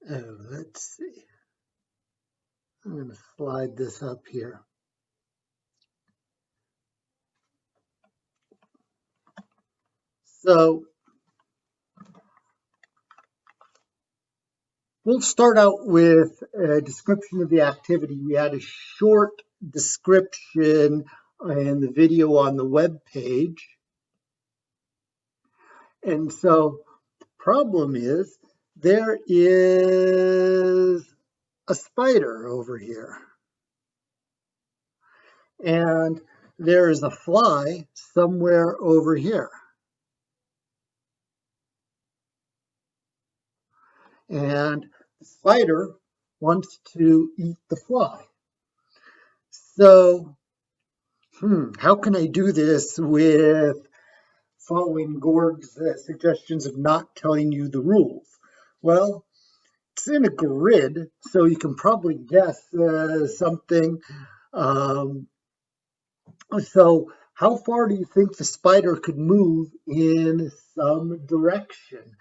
Oh, let's see. I'm going to slide this up here. So we'll start out with a description of the activity. We had a short description in the video on the web page. And so the problem is there is a spider over here. And there is a fly somewhere over here. And the spider wants to eat the fly. So, how can I do this with following Gord's suggestions of not telling you the rules? Well, it's in a grid, so you can probably guess something. So how far do you think the spider could move in some direction?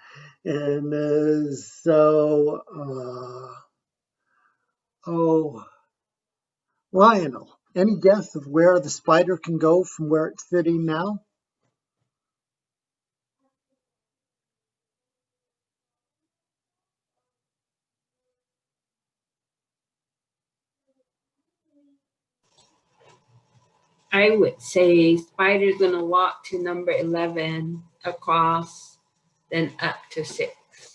And Lionel, any guess of where the spider can go from where it's sitting now? I would say spider's gonna walk to number 11 across, then up to 6.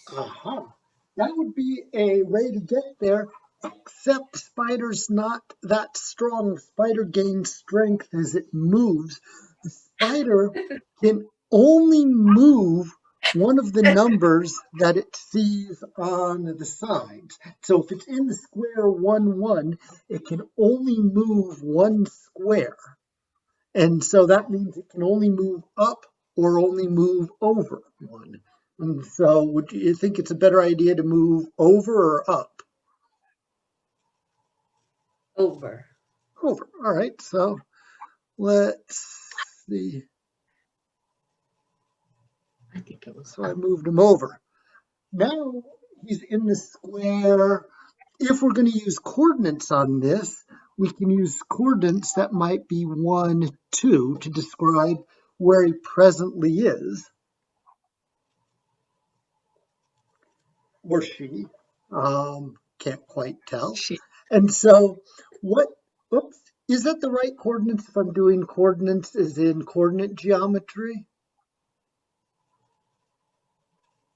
That would be a way to get there, except spider's not that strong. Spider gains strength as it moves. The spider can only move one of the numbers that it sees on the sides. So if it's in the square 1, 1, it can only move one square. And so that means it can only move up or only move over one. And so would you think it's a better idea to move over or up? Over. Over. All right, so let's see. I think it was. So I moved him over. Now he's in the square. If we're going to use coordinates on this, we can use coordinates that might be 1, 2 to describe where he presently is. Or she. Can't quite tell. And so is that the right coordinates if I'm doing coordinates as in coordinate geometry?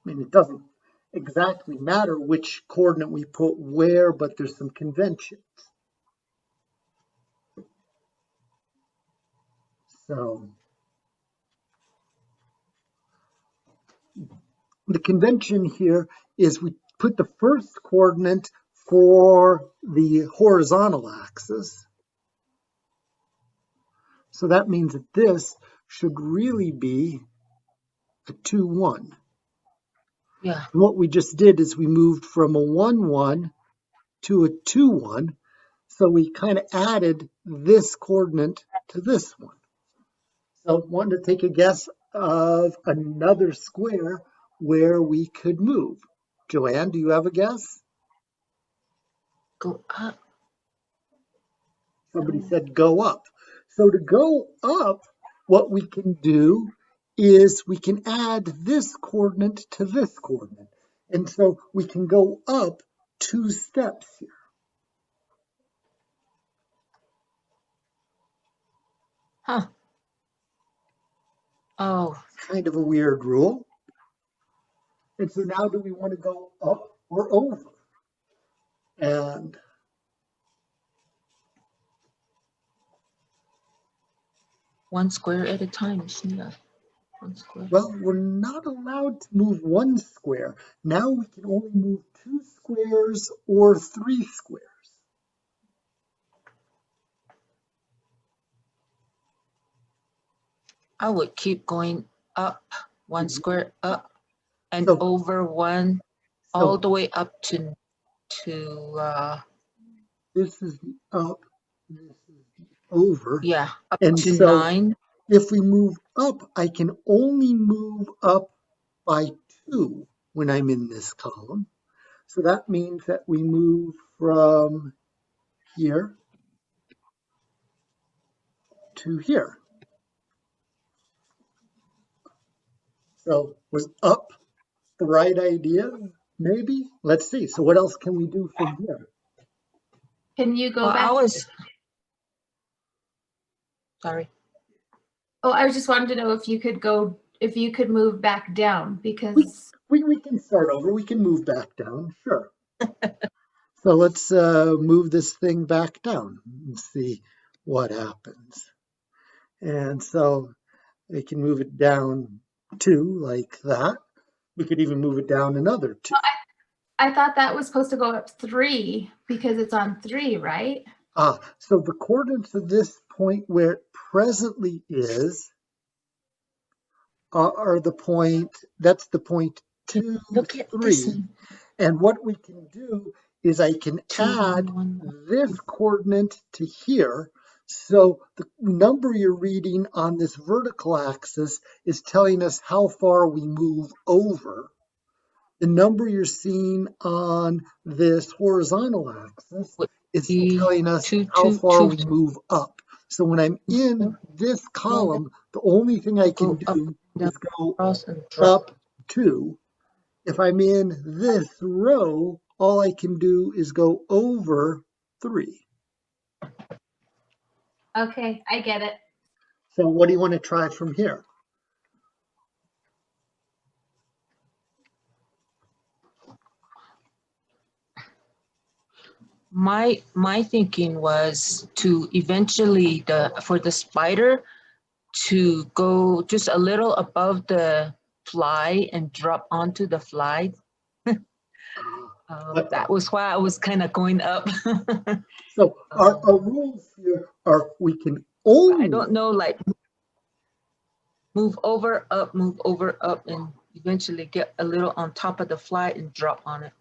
I mean, it doesn't exactly matter which coordinate we put where, but there's some conventions. So the convention here is we put the first coordinate for the horizontal axis. So that means that this should really be a 2, 1. Yeah. And what we just did is we moved from a 1, 1 to a 2, 1. So we kind of added this coordinate to this one. So I wanted to take a guess of another square where we could move. Joanne, do you have a guess? Go up. Somebody said go up. So to go up, what we can do is we can add this coordinate to this coordinate. And so we can go up 2 steps here. Huh. Oh. Kind of a weird rule. And so now do we want to go up or over? And one square at a time, isn't it? One square. Well, we're not allowed to move one square. Now we can only move 2 squares or 3 squares. I would keep going up one square up and over one, all the way up to this is the up, this is the over. Yeah, up and to so 9. If we move up, I can only move up by 2 when I'm in this column. So that means that we move from here to here. So was up the right idea? Maybe. Let's see. So what else can we do from here? Can you go Well, back? Sorry. Oh, I just wanted to know if you could move back down because We can start over. We can move back down. Sure. So let's move this thing back down and see what happens. And so we can move it down 2 like that. We could even move it down another 2. I thought that was supposed to go up 3 because it's on 3, right? So the coordinates of this point where it presently is are the point, that's the point 2, Look at 3. this one. And what we can do is I can 2, add 1, 1. this coordinate to here. So the number you're reading on this vertical axis is telling us how far we move over. The number you're seeing on this horizontal axis Would is be telling us 2, how 2, far 2, we move up. So when I'm in this column, the only thing I can go up, do down, is go cross, and drop. up 2. If I'm in this row, all I can do is go over 3. Okay, I get it. So what do you want to try from here? My thinking was to eventually for the spider to go just a little above the fly and drop onto the fly. That was why I was kind of going up. So our rules here are we can only, I don't know, like move over, up, and eventually get a little on top of the fly and drop on it.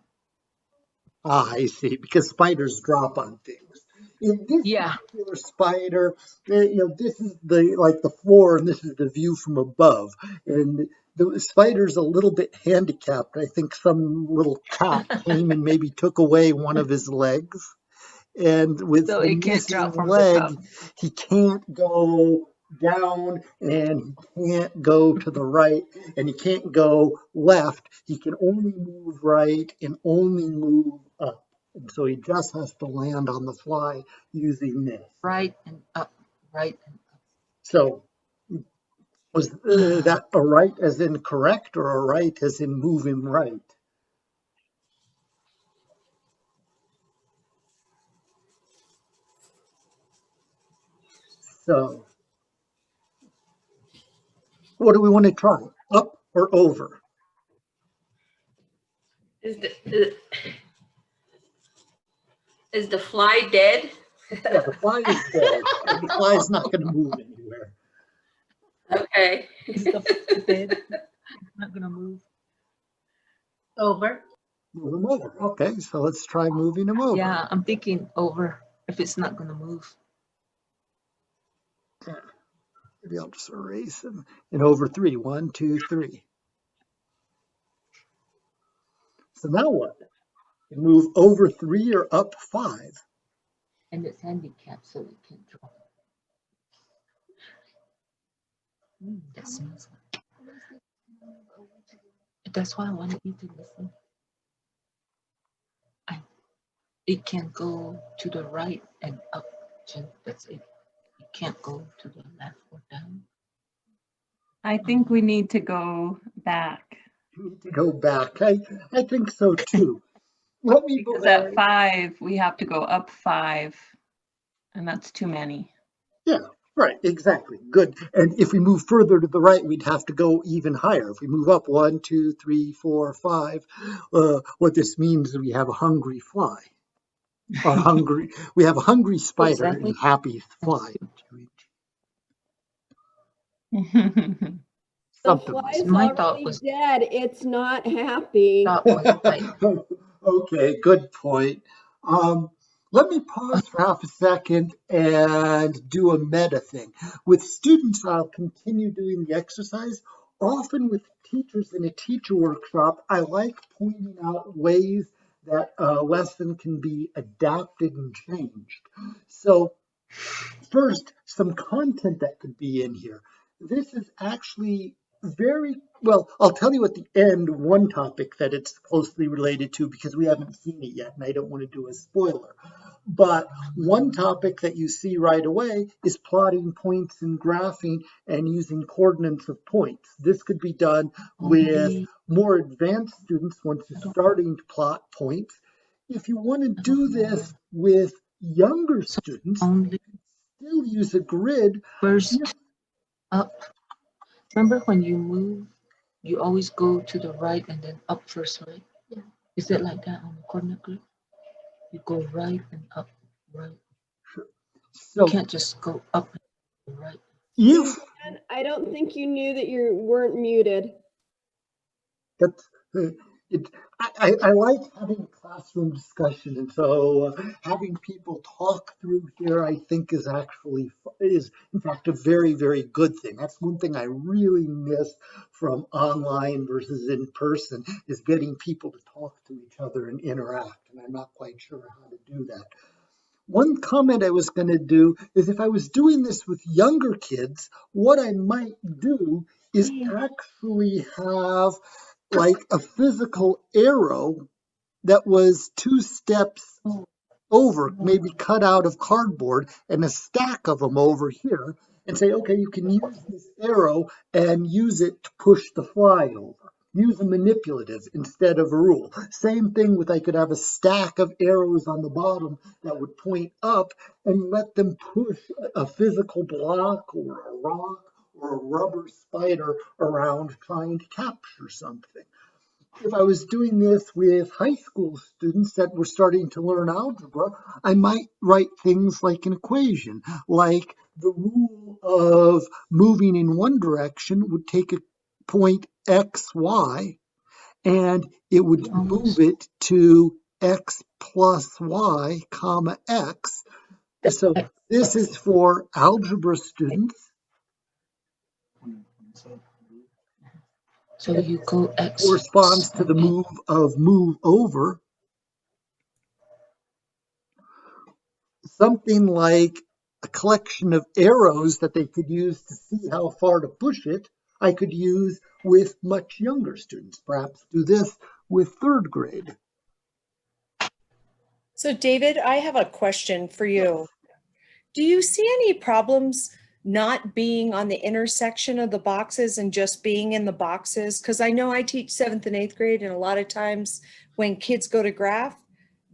I see, because spiders drop on things. In this particular spider, this is the floor and this is the view from above. And the spider's a little bit handicapped. I think some little cat came and maybe took away one of his legs. And with So the it can't missing drop from the leg, top. he can't go down and he can't go to the right and he can't go left. He can only move right and only move up. And so he just has to land on the fly using this. Right and up, right and up. So was that a right as in correct or a right as in moving right? So what do we want to try? Up or over? Is the fly dead? Yeah, the fly is dead. The fly is not going to move anywhere. Okay. Is the fly dead? It's not gonna move. Over. Move him over. Okay, so let's try moving him over. Yeah, I'm thinking over if it's not gonna move. Maybe I'll just erase him. And over 3. 1, 2, 3. So now what? You move over 3 or up 5. And it's handicapped, so it can't drop. That smells good. That's why I wanted you to listen. It can go to the right and up. That's it. It can't go to the left or down. I think we need to go back You need to go back. I think so too. Let me because at 5, we have to go up 5, and that's too many. Yeah, right, exactly. Good. And if we move further to the right, we'd have to go even higher. If we move up 1, 2, 3, 4, 5, what this means is we have a hungry fly. We have a hungry spider Exactly. and a happy fly. The Something like fly's My thought already was- dead. It's not happy. Thought was like, Okay, good point. Let me pause for half a second and do a meta thing. With students, I'll continue doing the exercise. Often with teachers in a teacher workshop, I like pointing out ways that a lesson can be adapted and changed. So first, some content that could be in here. This is actually very well, I'll tell you at the end one topic that it's closely related to because we haven't seen it yet and I don't want to do a spoiler. But one topic that you see right away is plotting points and graphing and using coordinates of points. This could be done with more advanced students once you're starting to plot points. If you want to do this with younger students, Only still use a grid. first up. Remember when you move, you always go to the right and then up first, right? Yeah. Is it like that on the coordinate grid? You go right and up, right? You So can't just go up and right. if Suzanne, I don't think you knew that you weren't muted. that's it, I like having a classroom discussion, and so having people talk through here, I think, is in fact a very, very good thing. That's one thing I really miss from online versus in person is getting people to talk to each other and interact, and I'm not quite sure how to do that. One comment I was going to do is if I was doing this with younger kids, what I might do is actually have like a physical arrow that was 2 steps over, maybe cut out of cardboard, and a stack of them over here, and say, okay, you can use this arrow and use it to push the fly over. Use a manipulative instead of a rule. Same thing with I could have a stack of arrows on the bottom that would point up and let them push a physical block or a rock or a rubber spider around trying to capture something. If I was doing this with high school students that were starting to learn algebra, I might write things like an equation, like the rule of moving in one direction would take a point x, y, and it would move it to x plus y, comma x. So this is for algebra students. So you go X. Corresponds to the move of move over. Something like a collection of arrows that they could use to see how far to push it, I could use with much younger students. Perhaps do this with 3rd grade. So David, I have a question for you. Do you see any problems not being on the intersection of the boxes and just being in the boxes? Because I know I teach 7th and 8th grade, and a lot of times when kids go to graph,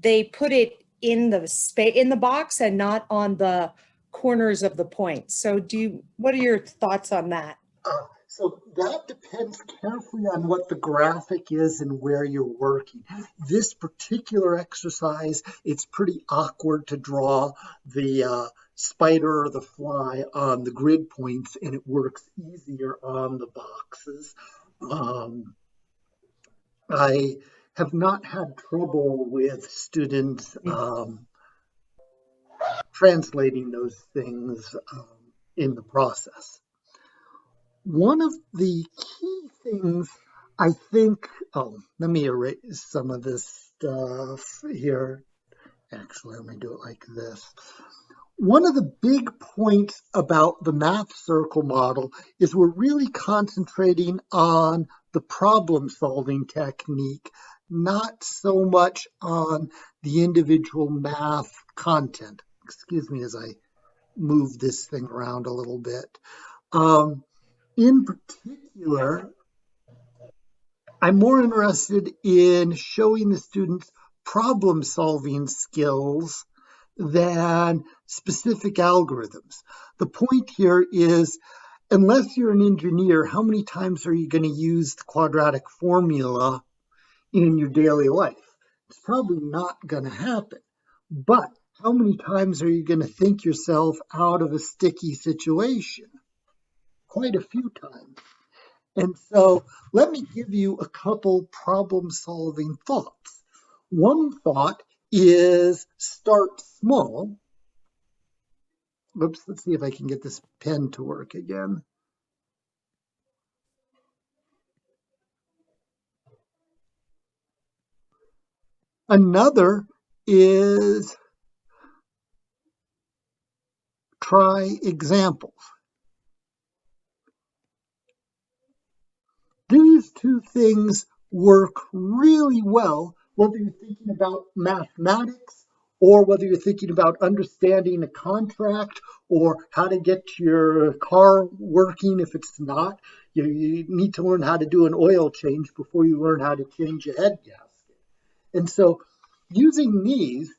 they put it in the box and not on the corners of the points. So what are your thoughts on that? So that depends carefully on what the graphic is and where you're working. This particular exercise, it's pretty awkward to draw the spider or the fly on the grid points, and it works easier on the boxes. I have not had trouble with students translating those things in the process. One of the key things I think, let me erase some of this stuff here. Actually, let me do it like this. One of the big points about the math circle model is we're really concentrating on the problem solving technique, not so much on the individual math content. Excuse me as I move this thing around a little bit. In particular, I'm more interested in showing the students problem-solving skills than specific algorithms. The point here is, unless you're an engineer, how many times are you going to use the quadratic formula in your daily life? It's probably not going to happen. But how many times are you going to think yourself out of a sticky situation? Quite a few times. And so let me give you a couple problem-solving thoughts. One thought is start small. Oops, let's see if I can get this pen to work again. Another is try examples. These two things work really well, whether you're thinking about mathematics or whether you're thinking about understanding a contract or how to get your car working if it's not. You need to learn how to do an oil change before you learn how to change a head gasket. And so using these,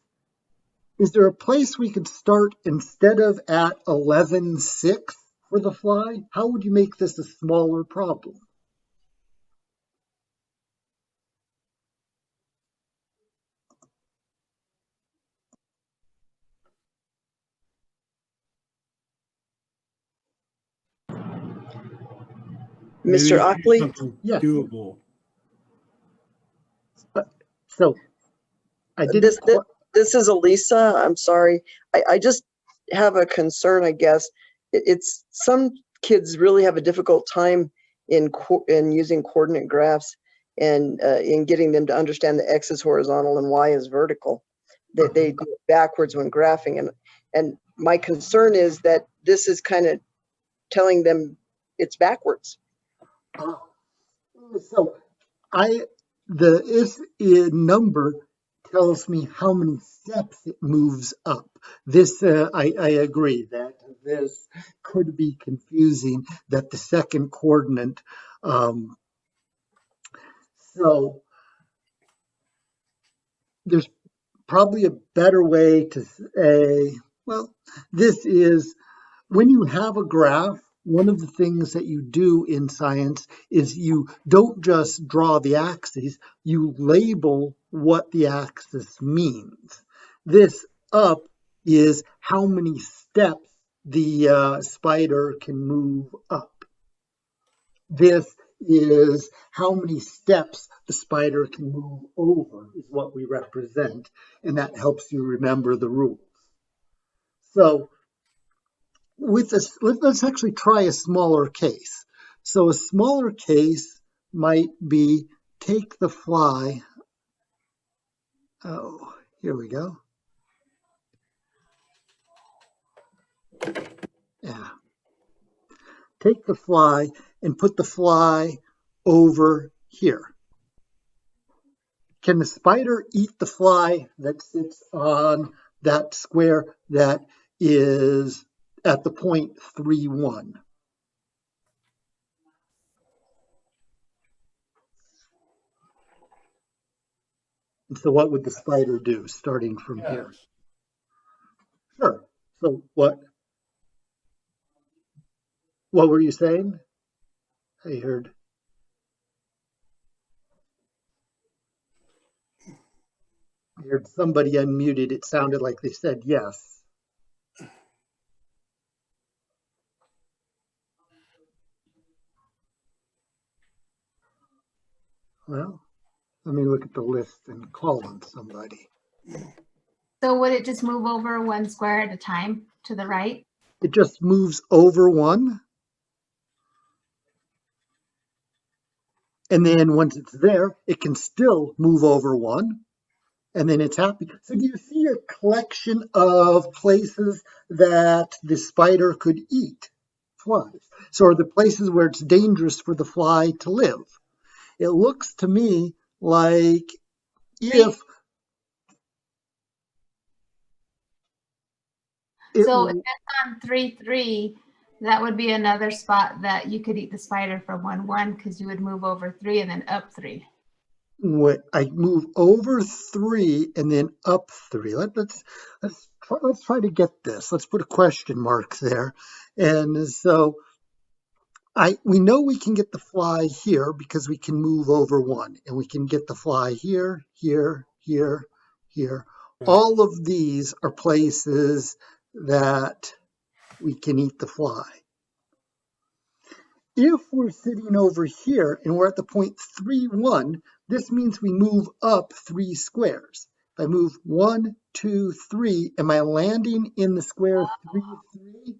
is there a place we could start instead of at 11.6 for the fly? How would you make this a smaller problem? Maybe Mr. Auckly, something Yes. doable. So I didn't this, quite. this is Elisa. I'm sorry. I just have a concern, I guess. It's some kids really have a difficult time in using coordinate graphs and in getting them to understand the X is horizontal and Y is vertical. They do it backwards when graphing. And my concern is that this is kind of telling them it's backwards. So this number tells me how many steps it moves up. This I agree that this could be confusing. That the second coordinate. So there's probably a better way to say. Well, this is when you have a graph. One of the things that you do in science is you don't just draw the axes, you label what the axis means. This up is how many steps the spider can move up. This is how many steps the spider can move over, is what we represent, and that helps you remember the rules. So with this, let's actually try a smaller case. So a smaller case might be take the fly. Oh, here we go. Yeah. Take the fly and put the fly over here. Can the spider eat the fly that sits on that square that is at the point 3, 1? And so what would the spider do starting from here? Sure. So what were you saying? I heard somebody unmuted. It sounded like they said yes. Well, let me look at the list and call on somebody. So would it just move over one square at a time to the right? It just moves over one. And then once it's there, it can still move over one. And then it's happy. So do you see a collection of places that the spider could eat flies? So are the places where it's dangerous for the fly to live? It looks to me like if So if it's on 3, 3, that would be another spot that you could eat the spider from 1, 1 because you would move over 3 and then up 3. I move over 3 and then up 3. Let's try to get this. Let's put a question mark there. And so we know we can get the fly here because we can move over 1, and we can get the fly here, here, here, here. All of these are places that we can eat the fly. If we're sitting over here and we're at the point 3, 1, this means we move up 3 squares. If I move 1, 2, 3, am I landing in the square 3, 3?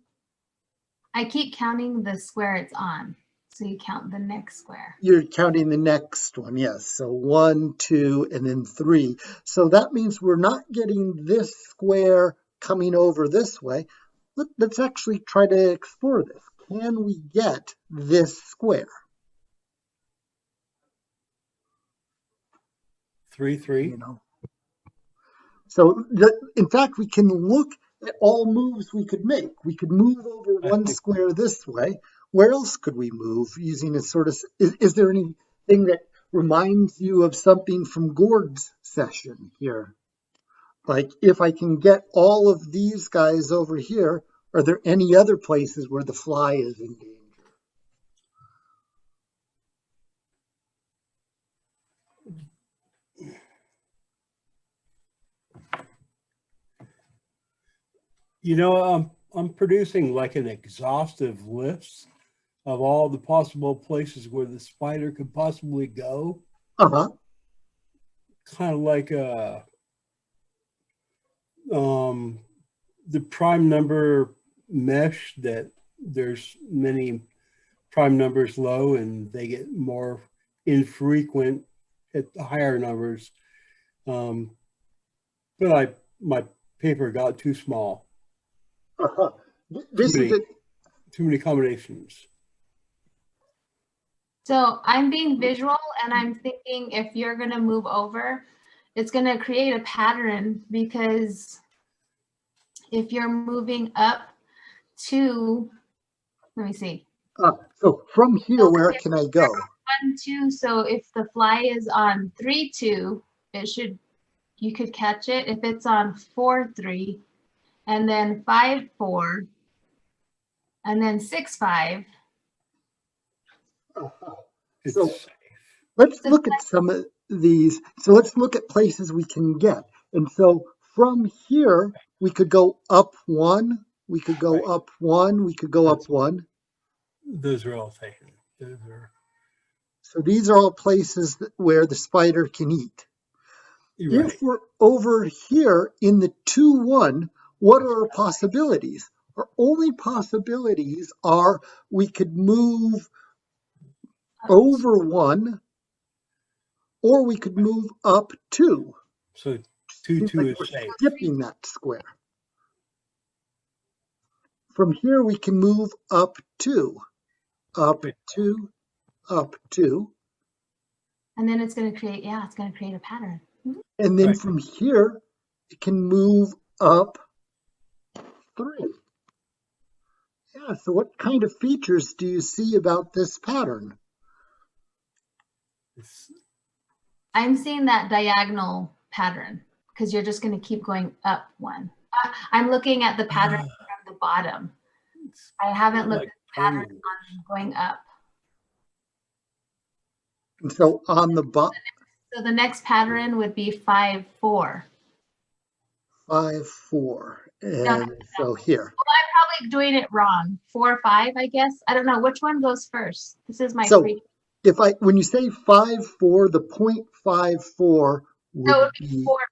I keep counting the square it's on. So you count the next square. You're counting the next one, yes. So 1, 2, and then 3. So that means we're not getting this square coming over this way. Let's actually try to explore this. Can we get this square? 3, 3. You know. So in fact, we can look at all moves we could make. We could move over one square this way. Where else could we move using a sort of, is there anything that reminds you of something from Gord's session here? Like if I can get all of these guys over here, are there any other places where the fly is in danger? You know, I'm producing like an exhaustive list of all the possible places where the spider could possibly go. Uh-huh. Kind of like the prime number mesh, that there's many prime numbers low and they get more infrequent at the higher numbers. But my paper got too small. Uh-huh. This is too many combinations. So I'm being visual and I'm thinking if you're going to move over, it's going to create a pattern, because if you're moving up to, let me see. So from here, where can I go? 1, 2. So if the fly is on 3, 2, you could catch it. If it's on 4, 3, and then 5, 4, and then 6, 5. So let's look at some of these. So let's look at places we can get. And so from here, we could go up 1, we could go up 1, we could go up 1. Those are all taken. So these are all places where the spider can eat. Right. If we're over here in the 2, 1, what are our possibilities? Our only possibilities are we could move over 1, or we could move up 2. So 2, 2 is we're safe. skipping that square. From here, we can move up 2, up 2, up 2. And then it's going to create, it's going to create a pattern. And then from here, it can move up 3. Yeah, so what kind of features do you see about this pattern? I'm seeing that diagonal pattern, because you're just going to keep going up 1. I'm looking at the pattern from the bottom. I haven't looked at the pattern on going up. And so on the bottom. So the next pattern would be 5, 4. 5, 4. And No. so here. Well, I'm probably doing it wrong. 4, 5, I guess. I don't know which one goes first. This is my So when you say 5, 4, the 0.54 would be 4, 5.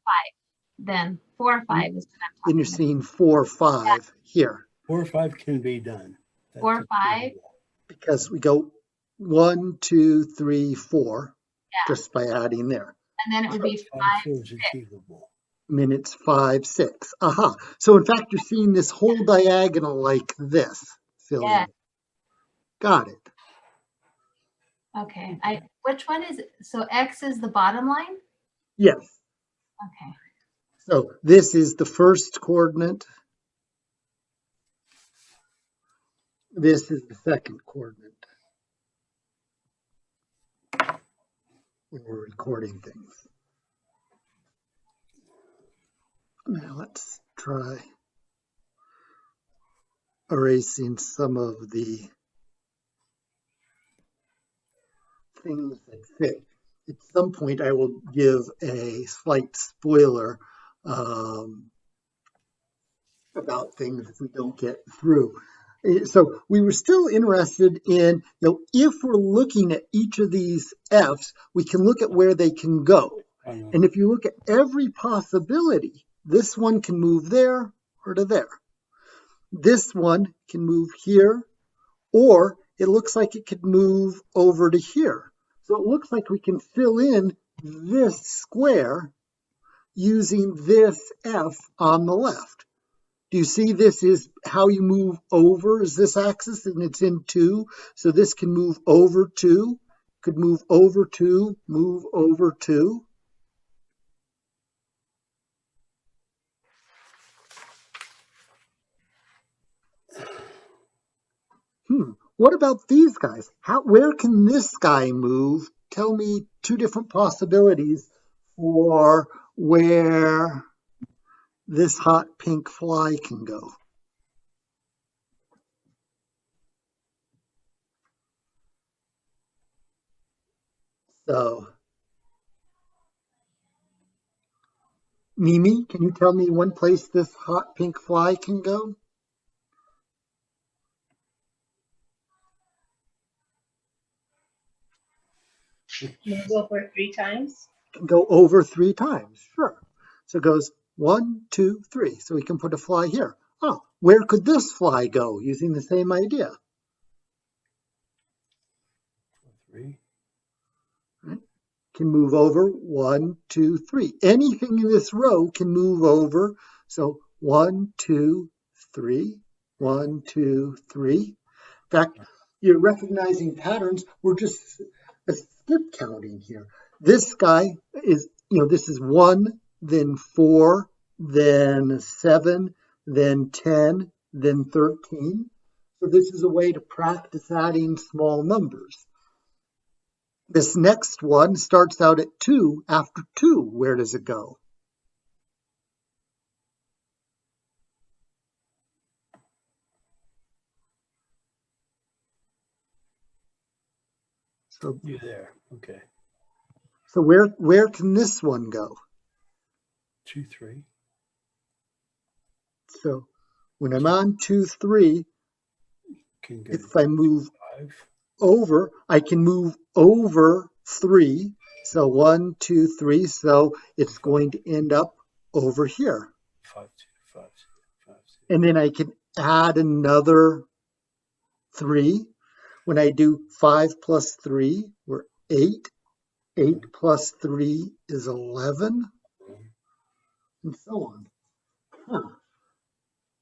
Then 4, 5 is what I'm talking then you're seeing 4, 5 here. 4 or 5 can be done. 4, 5. Because we go 1, 2, 3, 4, just by adding there. And then it would be 5, 6. And then it's 5, 6. Aha. So in fact, you're seeing this whole diagonal like this. Yeah. Got it. Okay. Which one is it? So X is the bottom line? Yes. Okay. So this is the first coordinate. This is the second coordinate. When we're recording things. Now let's try erasing some of the things that fit. At some point, I will give a slight spoiler about things if we don't get through. So we were still interested in, if we're looking at each of these F's, we can look at where they can go. And if you look at every possibility, this one can move there or to there. This one can move here, or it looks like it could move over to here. So it looks like we can fill in this square using this F on the left. Do you see this is how you move over is this axis and it's in 2. So this can move over 2, could move over 2, move over 2. What about these guys? Where can this guy move? Tell me 2 different possibilities for where this hot pink fly can go. So, Mimi, can you tell me one place this hot pink fly can go? Move over 3 times. Can go over 3 times, sure. So it goes 1, 2, 3. So we can put a fly here. Oh, where could this fly go using the same idea? 3. Right? Can move over 1, 2, 3. Anything in this row can move over. So 1, 2, 3, 1, 2, 3. In fact, you're recognizing patterns. We're just skip counting here. This guy is, this is 1, then 4, then 7, then 10, then 13. So this is a way to practice adding small numbers. This next one starts out at 2. After 2, where does it go? So You're there. Okay. So where can this one go? 2, 3. So when I'm on 2, 3, Can go if I move 5. over, I can move over 3. So 1, 2, 3. So it's going to end up over here. 5, 2, 5, 5, 2. And then I can add another 3. When I do 5 plus 3, we're 8. 8 plus 3 is 11, and so on.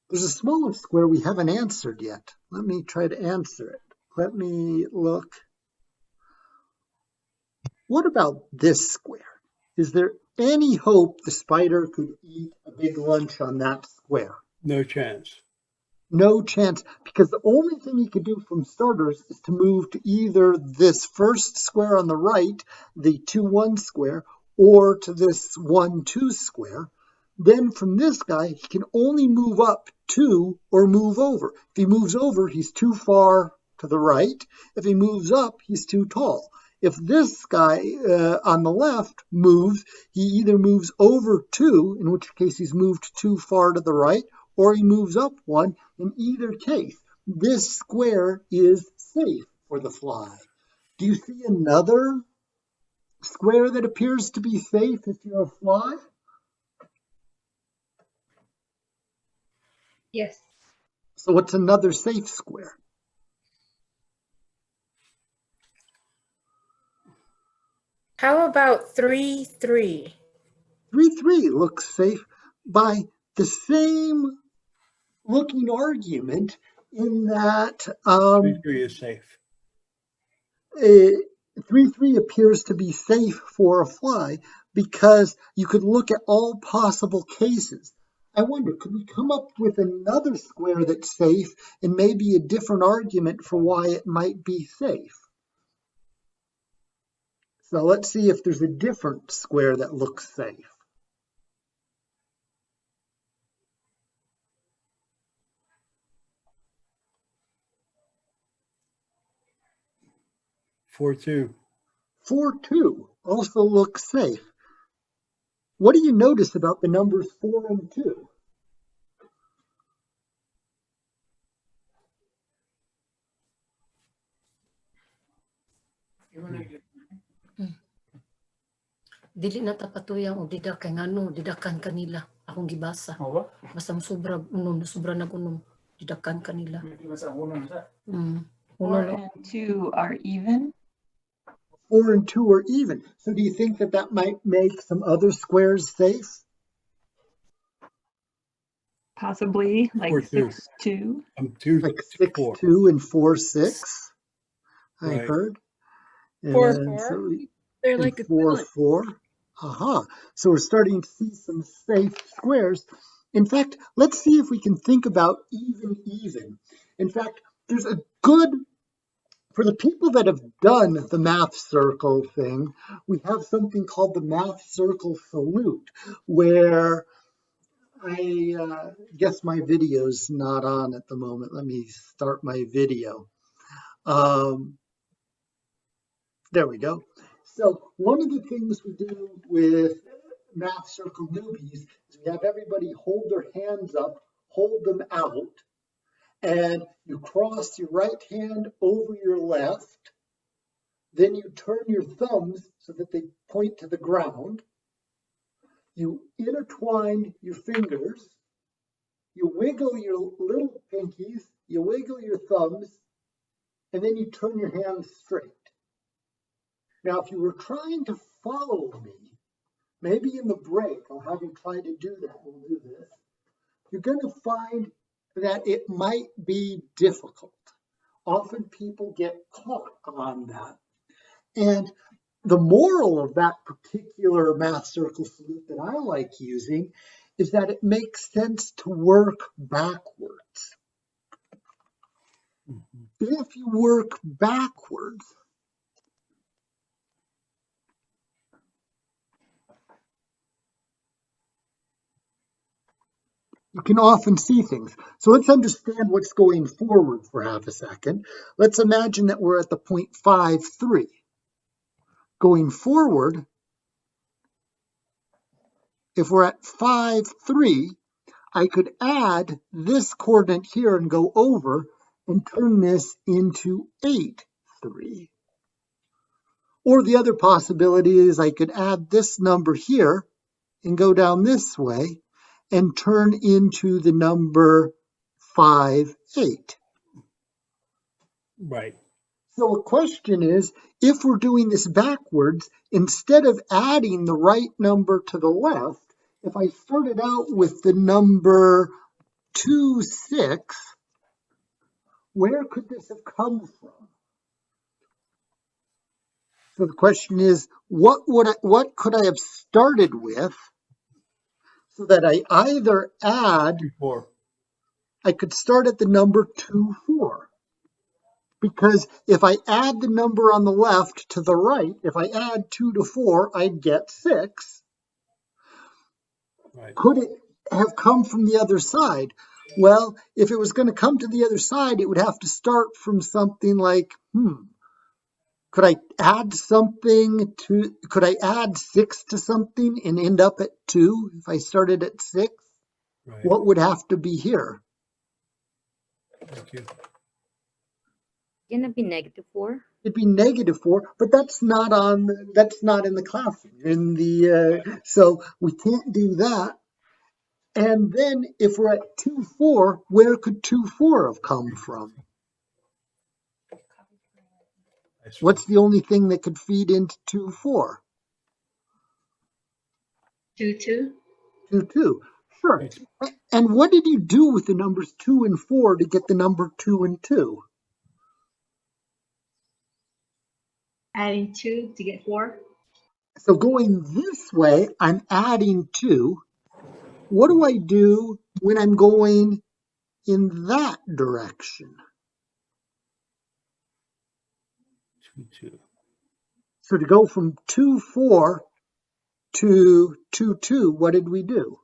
There's a smaller square we haven't answered yet. Let me try to answer it. Let me look. What about this square? Is there any hope the spider could eat a big lunch on that square? No chance. No chance, because the only thing he could do from starters is to move to either this first square on the right, the 2, 1 square, or to this 1, 2 square. Then from this guy, he can only move up 2 or move over. If he moves over, he's too far to the right. If he moves up, he's too tall. If this guy on the left moves, he either moves over 2, in which case he's moved too far to the right, or he moves up 1. In either case, this square is safe for the fly. Do you see another square that appears to be safe if you're a fly? Yes. So what's another safe square? How about 3, 3? 3, 3 looks safe by the same looking argument in that 3, 3 is safe. 3, 3 appears to be safe for a fly because you could look at all possible cases. I wonder, could we come up with another square that's safe and maybe a different argument for why it might be safe? So let's see if there's a different square that looks safe. Four, 2. 4, 2 also looks safe. What do you notice about the numbers 4 and 2? Dili na tapatuyang og didak kay ngano didakan kanila akong gibasa. Basta sobra unom, sobra nagunom didakan kanila. Uno 4 lo, and 2 are even. 4 and 2 are even. So do you think that that might make some other squares safe? Possibly like 4, 2. 6, 2. 2, Like 2, 6, 4. 2 and 4, 6, I Right. heard. 4, And 4. so They're and like 4, equivalent. 4. Aha. So we're starting to see some safe squares. In fact, let's see if we can think about even. In fact, there's a good, for the people that have done the math circle thing, we have something called the math circle salute, where I guess my video's not on at the moment. Let me start my video. There we go. So one of the things we do with Math Circle newbies is we have everybody hold their hands up, hold them out, and you cross your right hand over your left. Then you turn your thumbs so that they point to the ground. You intertwine your fingers. You wiggle your little pinkies. You wiggle your thumbs. And then you turn your hands straight. Now, if you were trying to follow me, maybe in the break, I'll have you try to do that. We'll do this. You're going to find that it might be difficult. Often people get caught on that. And the moral of that particular math circle salute that I like using is that it makes sense to work backwards. Mhm. If you work backwards, you can often see things. So let's understand what's going forward for half a second. Let's imagine that we're at the point 5, 3. Going forward, if we're at 5, 3, I could add this coordinate here and go over and turn this into 8, 3. Or the other possibility is I could add this number here and go down this way and turn into the number 5, 8. Right. So the question is, if we're doing this backwards, instead of adding the right number to the left, if I started out with the number 2, 6, where could this have come from? So the question is, what could I have started with so that I either add, 2, 4. I could start at the number 2, 4. Because if I add the number on the left to the right, if I add 2 to 4, I'd get 6. Right. Could it have come from the other side? Well, if it was going to come to the other side, it would have to start from something like, could I add 6 to something and end up at 2 if I started at 6? Right. What would have to be here? Thank you. Gonna be -4. It'd be -4, but that's not in the classroom. So we can't do that. And then if we're at 2, 4, where could 2, 4 have come from? What's the only thing that could feed into 2, 4? 2, 2. 2, 2. Sure. And what did you do with the numbers 2 and 4 to get the number 2 and 2? Adding 2 to get 4. So going this way, I'm adding 2. What do I do when I'm going in that direction? 2, 2. So to go from 2, 4 to 2, 2, what did we do?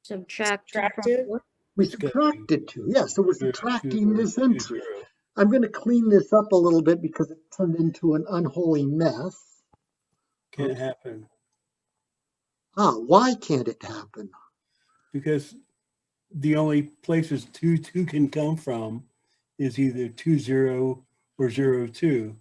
Subtract 2 from Subtracted. 4. We It's gonna be subtracted 2. Yeah, so we're 0, 2, subtracting or this 2, entry. 0. I'm going to clean this up a little bit because it turned into an unholy mess. Can't happen Why can't it happen? because the only places 2, 2 can come from is either 2, 0 or 0, 2.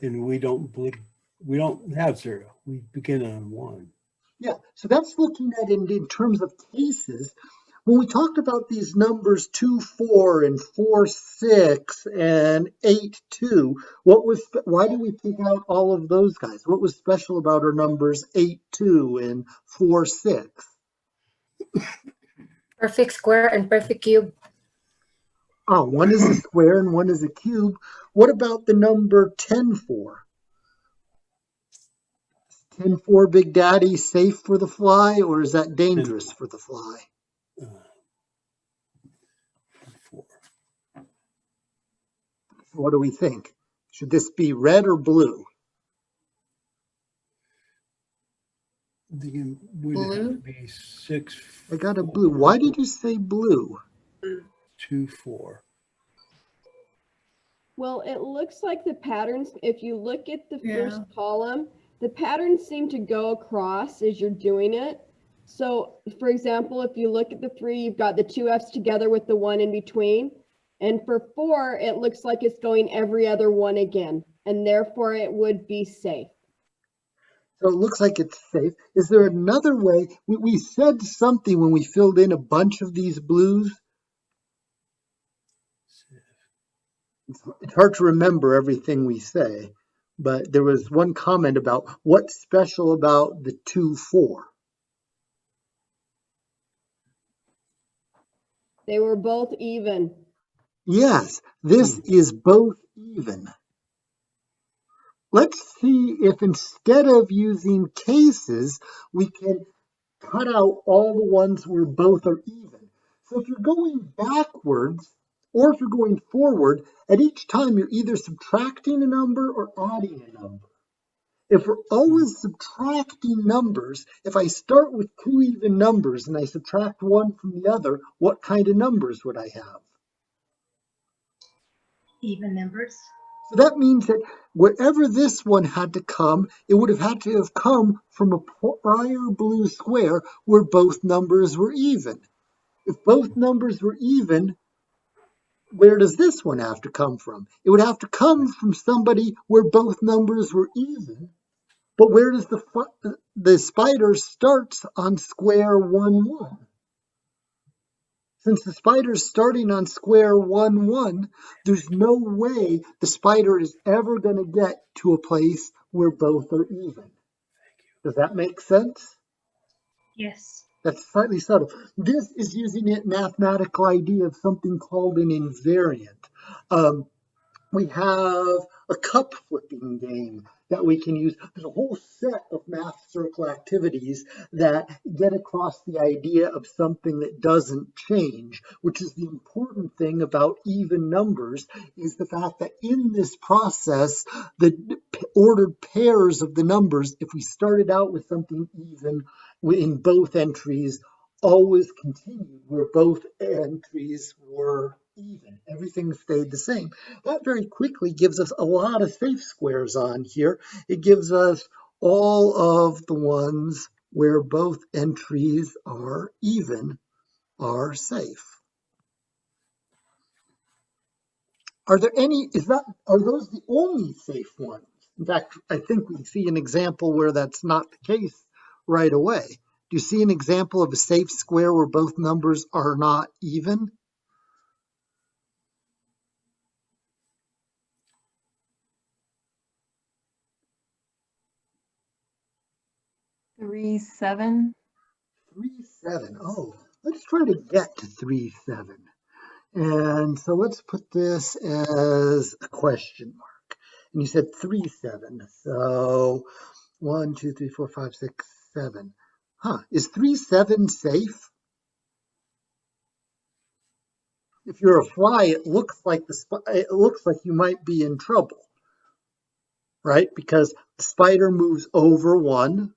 And we don't have 0. We begin on 1. Yeah, so that's looking at it in terms of cases. when we talked about these numbers 2, 4 and 4, 6 and 8, 2, why did we pick out all of those guys? What was special about our numbers 8, 2 and 4, 6? Perfect square and perfect cube. Oh, one is a square and one is a cube. What about the number 10, 4? 10, 4, Big Daddy, safe for the fly, or is that dangerous for the fly? 4. So what do we think? Should this be red or blue? Would it have to be 6? I got a blue. Why did you say blue? 2, 4. Well, it looks like the patterns, if you look at the first column, the patterns seem to go across as you're doing it. So, for example, if you look at the 3, you've got the 2 F's together with the 1 in between. And for 4, it looks like it's going every other one again, and therefore it would be safe. So it looks like it's safe. Is there another way? We said something when we filled in a bunch of these blues. It's hard to remember everything we say, but there was one comment about what's special about the 2, 4. They were both even. Yes, this is both even. Let's see if instead of using cases, we can cut out all the ones where both are even. So if you're going backwards, or if you're going forward, at each time you're either subtracting a number or adding a number. If we're always subtracting numbers, if I start with 2 even numbers and I subtract one from the other, what kind of numbers would I have? Even numbers. So that means that wherever this one had to come, it would have had to have come from a prior blue square where both numbers were even. If both numbers were even, where does this one have to come from? It would have to come from somebody where both numbers were even. But where does the spider starts on square 1, 1? Since the spider's starting on square 1, 1, there's no way the spider is ever going to get to a place where both are even. Does that make sense? Yes. That's slightly subtle. This is using a mathematical idea of something called an invariant. We have a cup flipping game that we can use. There's a whole set of math circle activities that get across the idea of something that doesn't change, which is the important thing about even numbers, is the fact that in this process, the ordered pairs of the numbers, if we started out with something even in both entries, always continued where both entries were even. Everything stayed the same. That very quickly gives us a lot of safe squares on here. It gives us all of the ones where both entries are even are safe. Are there any, are those the only safe ones? In fact, I think we see an example where that's not the case right away. Do you see an example of a safe square where both numbers are not even? 3, 7. 3, 7. Oh, let's try to get to 3, 7. And so let's put this as a question mark. And you said 3, 7. So 1, 2, 3, 4, 5, 6, 7. Is 3, 7 safe? If you're a fly, it looks like you might be in trouble, right? Because the spider moves over 1,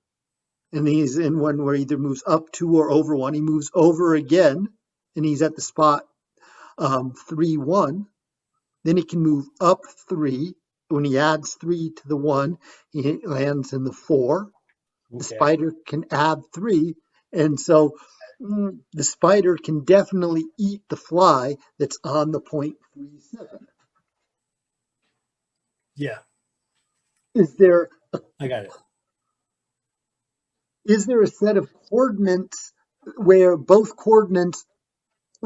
and he's in one where he either moves up 2 or over 1. He moves over again, and he's at the spot 3, 1. Then he can move up 3. When he adds 3 to the 1, he lands in the 4. The spider can add 3, and so the spider can definitely eat the fly that's on the point 3, 7. Yeah, Is there I got it. Is there a set of coordinates where both coordinates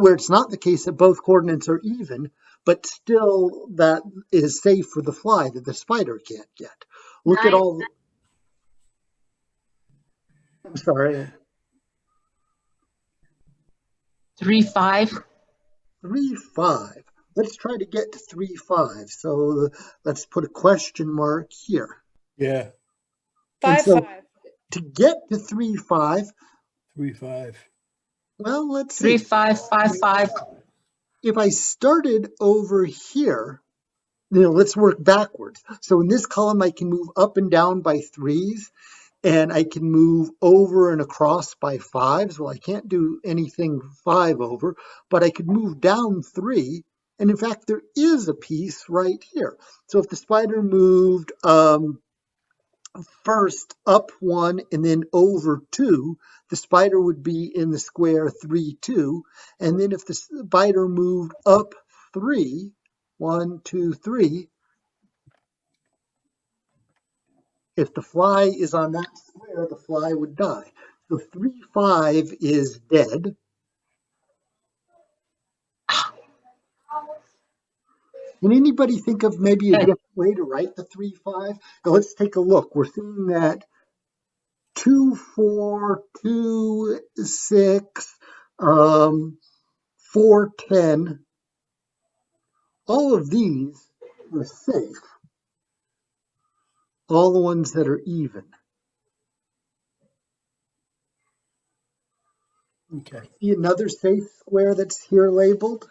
where it's not the case that both coordinates are even, but still that is safe for the fly that the spider can't get. Look at all. I'm sorry. 3, 5. 3, 5. Let's try to get to 3, 5. So let's put a question mark here. Yeah. 5, so 5. To get to 3, 5. 3, 5. Well, let's see. 3, 5, 5, 5. If I started over here, let's work backwards. So in this column, I can move up and down by 3s, and I can move over and across by 5s. Well, I can't do anything 5 over, but I could move down 3. And in fact, there is a piece right here. So if the spider moved first up 1 and then over 2, the spider would be in the square 3, 2. And then if the spider moved up 3, 1, 2, 3, if the fly is on that square, the fly would die. So 3, 5 is dead. Can anybody think of maybe a different way to write the 3, 5? Now let's take a look. We're seeing that 2, 4, 2, 6, 4, 10. All of these are safe. All the ones that are even. Okay. See another safe square that's here labeled?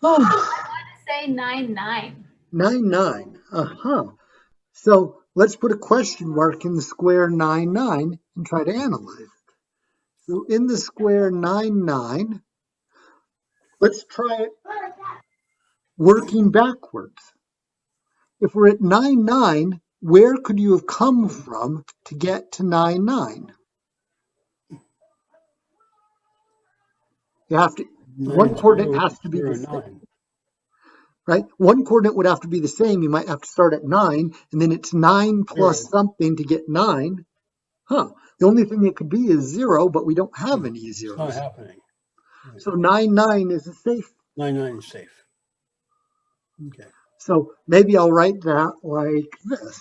I want to say 9, 9. 9, 9. So let's put a question mark in the square 9, 9 and try to analyze it. So in the square 9, 9, let's try it working backwards. If we're at 9, 9, where could you have come from to get to 9, 9? You have to, one coordinate has to be the same. Right? One coordinate would have to be the same. You might have to start at 9, and then it's 9 plus something to get 9. The only thing it could be is 0, but we don't have any zeros. It's not happening. So 9, 9 is a safe. 9, 9 is safe. Okay. So maybe I'll write that like this.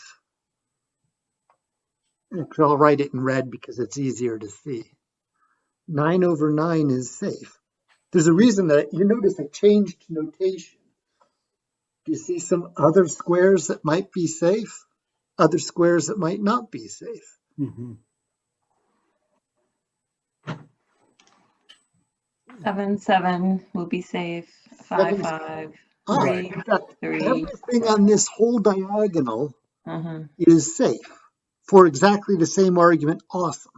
I'll write it in red because it's easier to see. 9 over 9 is safe. There's a reason that you notice I changed notation. Do you see some other squares that might be safe? Other squares that might not be safe? Mm-hmm. 7, 7 will be safe. 5, 7, 5, right. 3, In fact, 3. everything on this whole diagonal is safe for exactly the same argument. Awesome.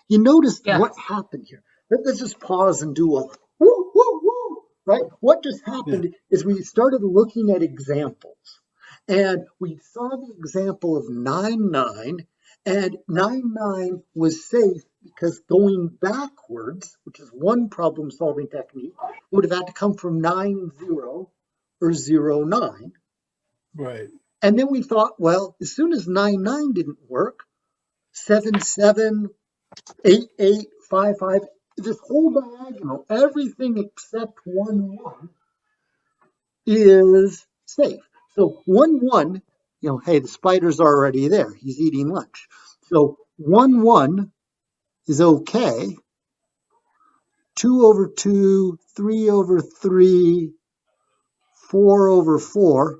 You notice what happened here. Let's just pause and do a woo, woo, woo, right? What just happened is we started looking at examples. And we saw the example of 9, 9, and 9, 9 was safe because going backwards, which is one problem solving technique, would have had to come from 9, 0 or 0, 9. Right. And then we thought, well, as soon as 9, 9 didn't work, 7, 7, 8, 8, 5, 5, this whole diagonal, everything except 1, 1 is safe. So 1, 1, hey, the spider's already there. He's eating lunch. So 1, 1 is okay. 2 over 2, 3 over 3, 4 over 4,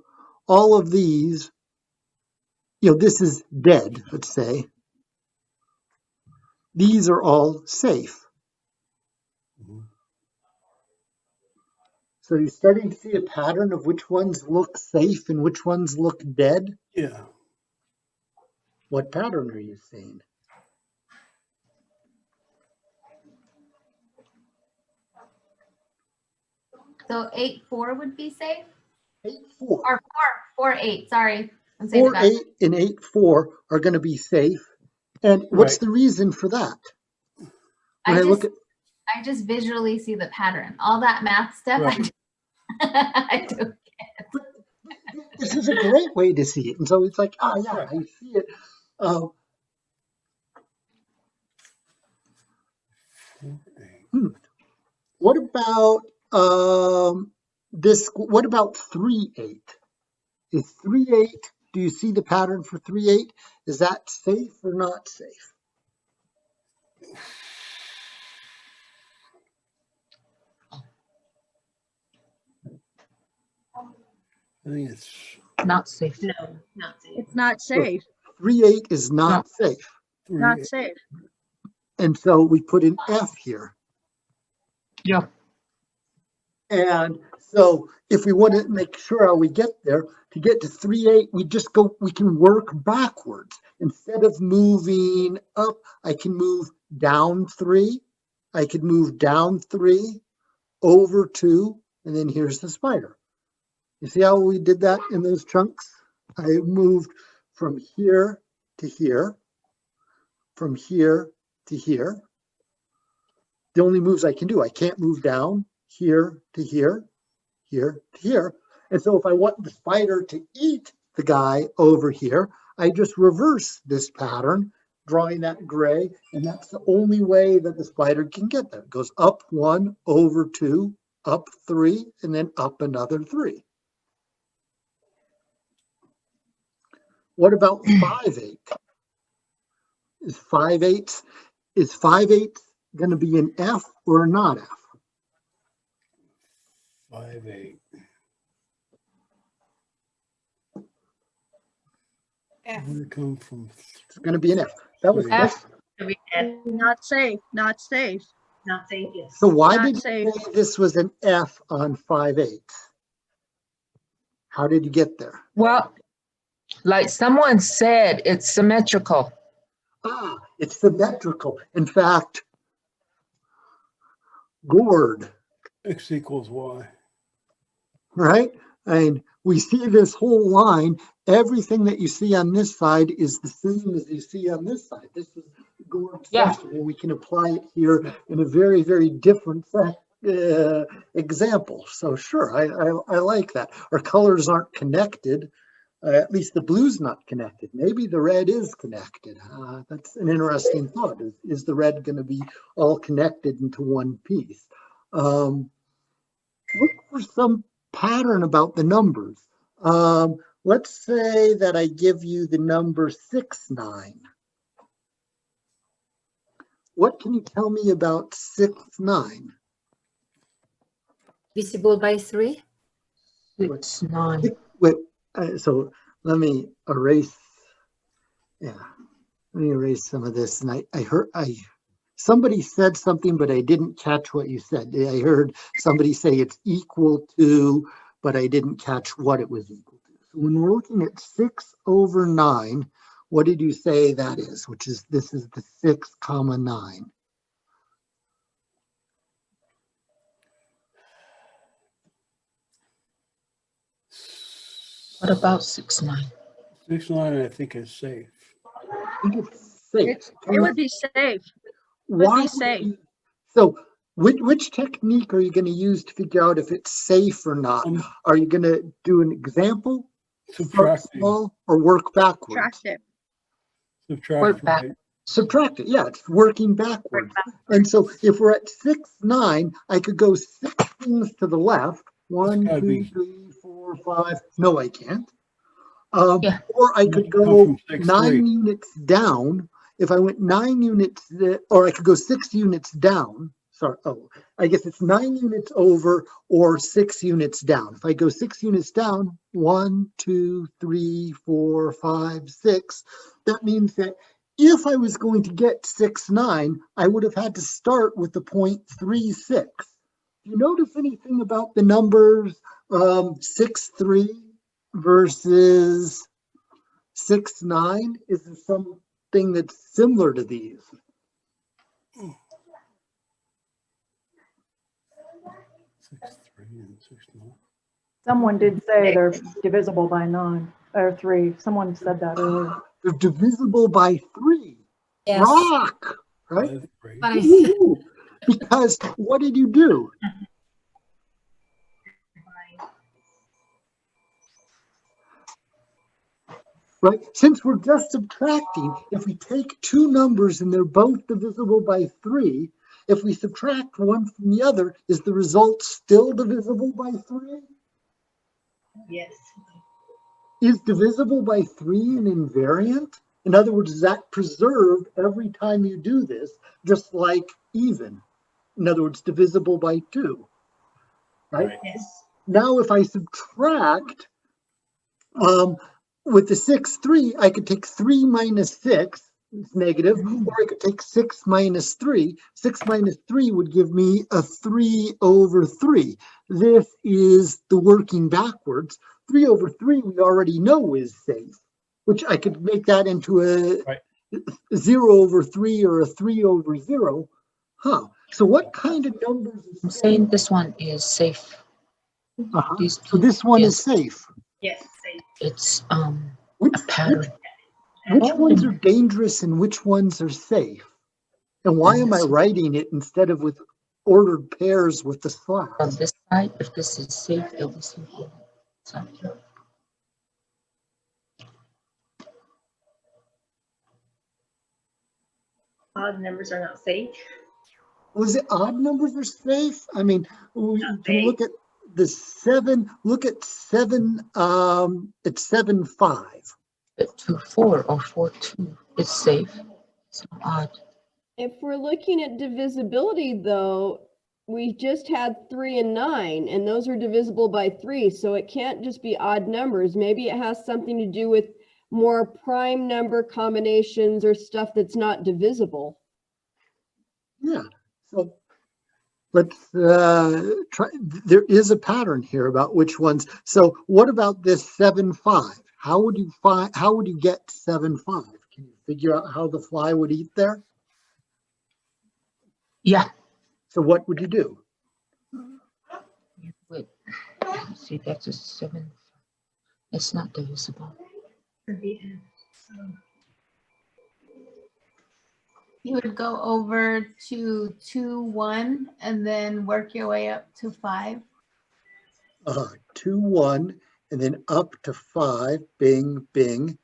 all of these, this is dead, let's say. These are all safe. So you're starting to see a pattern of which ones look safe and which ones look dead? Yeah. What pattern are you seeing? So 8, 4 would be safe? 8, 4. Or 4, 8, sorry. I'm saying 4, 8 and 8, 4 are going to be safe. And what's the reason for that? I just visually see the pattern. All that math stuff, I don't get. This is a great way to see it. And so it's like, I see it. What about this? What about 3-8? Is 3-8? Do you see the pattern for 3-8? Is that safe or not safe? I think it's Not safe. No, not safe. It's not safe. 3-8 is not safe. Not 3. safe. And so we put an F here. Yeah. And so if we want to make sure how we get there, to get to 3-8, we can work backwards. Instead of moving up, I can move down 3. I could move down 3, over 2, and then here's the spider. You see how we did that in those chunks? I moved from here to here, from here to here. The only moves I can do, I can't move down here to here, here to here. And so if I want the spider to eat the guy over here, I just reverse this pattern, drawing that gray, and that's the only way that the spider can get there. It goes up 1, over 2, up 3, and then up another 3. What about 5-8? Is 5-8 going to be an F or not F? 5-8. F. Where did it come from? It's going to be an F. That was F. F. Not safe. Not safe. Not safe, yes. So why Not did you safe. say this was an F on 5-8? How did you get there? Well, like someone said, it's symmetrical. Ah, it's symmetrical. In fact, Gord, X equals Y. right? And we see this whole line. Everything that you see on this side is the same as you see on this side. This is Gord's section, and we can apply it here in a very, very different example. So sure, I like that. Our colors aren't connected. At least the blue's not connected. Maybe the red is connected. That's an interesting thought. Is the red going to be all connected into one piece? Look for some pattern about the numbers. Let's say that I give you the number 6-9. What can you tell me about 6-9? Visible by 3? 6-9. Wait, so let me erase. Yeah, let me erase some of this. And I heard somebody said something, but I didn't catch what you said. I heard somebody say it's equal to, but I didn't catch what it was equal to. So when we're looking at 6/9, what did you say that is? This is the 6,9. What about 6-9? 6-9, I think is safe. I think it's safe. It would be safe. Why? Be safe. So which technique are you going to use to figure out if it's safe or not? Are you going to do an example, start small, or work backwards? Subtract it. Subtract. Subtract it. Yeah, it's working backwards. And so if we're at 6-9, I could go 6 things to the left. 1, 2, 3, 4, 5. No, I can't. Or I could go 9 units down. If I went 9 units, or I could go 6 units down. Sorry. Oh, I guess it's 9 units over or 6 units down. If I go 6 units down, 1, 2, 3, 4, 5, 6. That means that if I was going to get 6-9, I would have had to start with the point 3-6. Do you notice anything about the numbers 6-3 versus 6-9? Is there something that's similar to these? Someone did say they're divisible by 9 or 3. Someone said that earlier. They're divisible by 3. Yes. Rock, right? But Because what did you do? Right? Since we're just subtracting, if we take two numbers and they're both divisible by 3, If we subtract one from the other, is the result still divisible by 3? Yes. Is divisible by 3 an invariant? In other words, is that preserved every time you do this, just like even? In other words, divisible by 2, right? Yes. Now, if I subtract with the 6, 3, I could take 3 minus 6, it's negative, or I could take 6 minus 3. 6 minus 3 would give me a 3 over 3. This is the working backwards. 3 over 3 we already know is safe, which I could make that into a 0 over 3 or a 3 over 0. Huh. So what kind of numbers I'm is safe? saying this one is safe. These So two, this one is yes, safe. Yes. Safe. it's Which, a pattern. which ones are dangerous and which ones are safe? And why am I Yes. writing it instead of with ordered pairs with the slash? On this side, if this is safe, it will be safe. Something. Odd numbers are not safe. Was it odd numbers are safe? I mean, we can look at the 7, look at 7, it's 7, 5. 2, 4 or 4, 2. It's safe. It's not odd. If we're looking at divisibility though, we just had 3 and 9, and those are divisible by 3, so it can't just be odd numbers. Maybe it has something to do with more prime number combinations or stuff that's not divisible. Yeah. So let's try. There is a pattern here about which ones. So what about this 7, 5? How would you find? How would you get 7, 5? Can you figure out how the fly would eat there? Yeah. So what would you do? Wait. See, that's a 7. It's not divisible. You would go over to 2, 1, and then work your way up to 5. 2, 1, and then up to 5, bing, bing.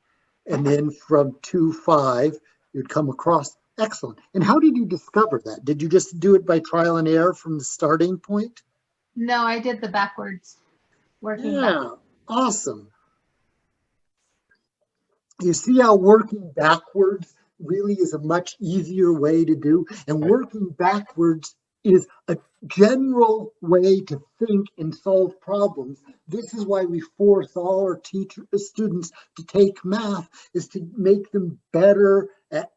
And then from 2, 5, you'd come across. Excellent. And how did you discover that? Did you just do it by trial and error from the starting point? No, I did the backwards. Working Yeah, back. awesome. You see how working backwards really is a much easier way to do? And working backwards is a general way to think and solve problems. This is why we force all our students to take math, is to make them better at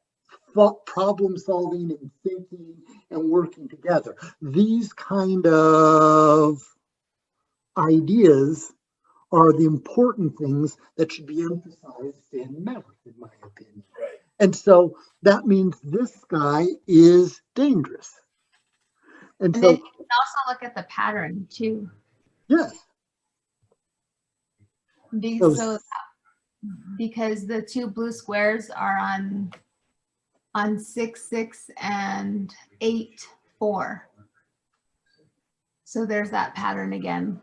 problem solving and thinking and working together. These kind of ideas are the important things that should be emphasized in math, in my opinion. And so that means this guy is dangerous. And And so, then you can also look at the pattern too. yes. Because the 2 blue squares are on 6, 6 and 8, 4. So there's that pattern again.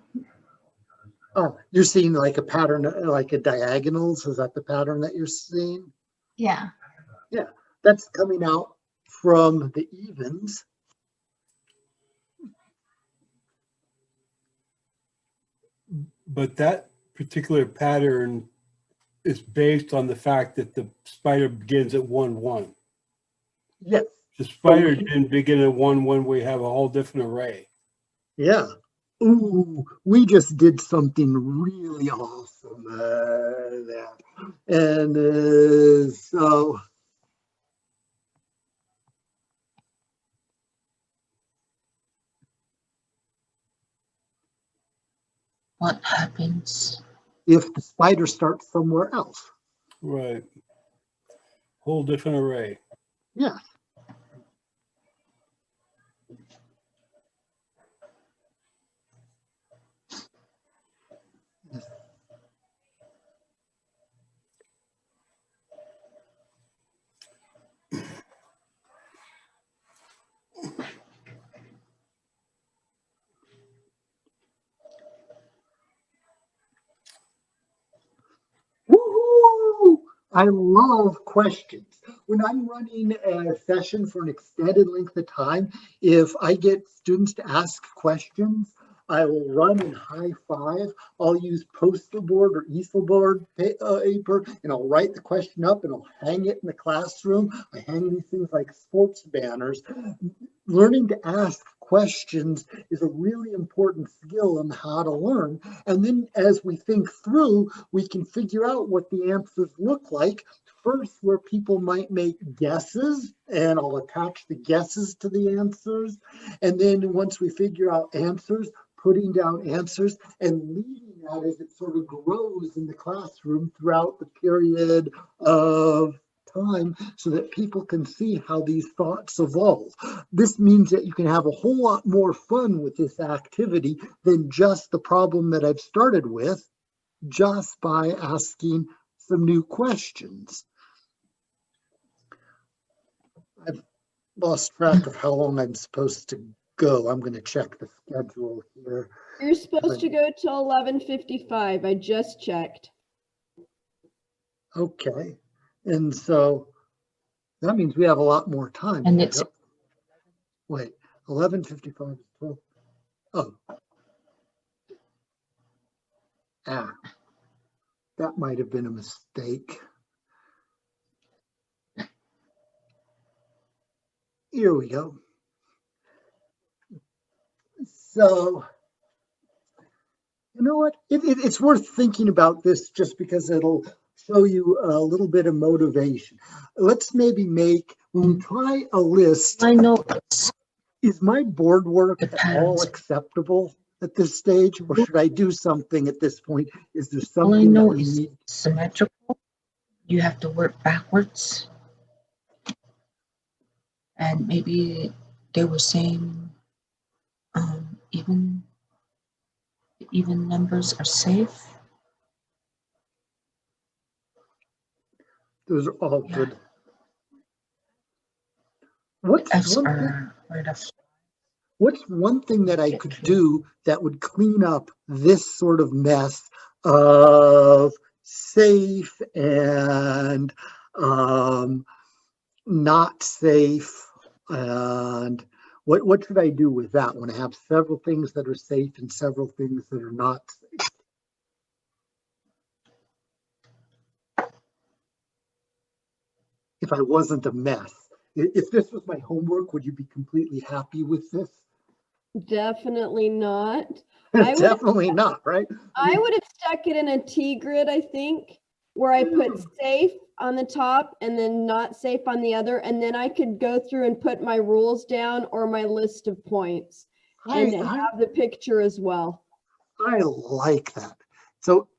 Oh, you're seeing like a pattern, like a diagonals. Is that the pattern that you're seeing? Yeah. Yeah, that's coming out from the evens. But that particular pattern is based on the fact that the spider begins at 1, 1. Yes. The spider didn't begin at 1, 1. We have a whole different array. Yeah. Ooh, we just did something really awesome there. And so What happens if the spider starts somewhere else? Right. Whole different array. Yeah. Woohoo! I love questions. when I'm running a session for an extended length of time, if I get students to ask questions, I will run in high five. I'll use poster board or easel board paper, and I'll write the question up and I'll hang it in the classroom. I hang these things like sports banners. Learning to ask questions is a really important skill in how to learn. And then as we think through, we can figure out what the answers look like. First, where people might make guesses, and I'll attach the guesses to the answers. And then once we figure out answers, putting down answers and leading that as it sort of grows in the classroom throughout the period of time so that people can see how these thoughts evolve. This means that you can have a whole lot more fun with this activity than just the problem that I've started with, just by asking some new questions. I've lost track of how long I'm supposed to go. I'm going to check the schedule here. You're supposed to go till 11:55. I just checked. Okay. And so that means we have a lot more time. And it's wait, 11:55 is 12. Oh. That might have been a mistake. Here we go. So, you know what? It's worth thinking about this just because it'll show you a little bit of motivation. Let's maybe make, when we try a list, I know. Is my board work at all acceptable at this stage, or should I do something at this point? Is there All I something that know we is need? symmetrical. You have to work backwards. And maybe they were saying even numbers are safe. Those are all good. What's one thing that I could do that would clean up this sort of mess of safe and not safe? And what should I do with that when I have several things that are safe and several things that are not safe? If I wasn't a mess, if this was my homework, would you be completely happy with this? Definitely not. Definitely not, right? I would have stuck it in a T grid, I think, where I put safe on the top and then not safe on the other. And then I could go through and put my rules down or my list of points and have the picture as well. I like that. So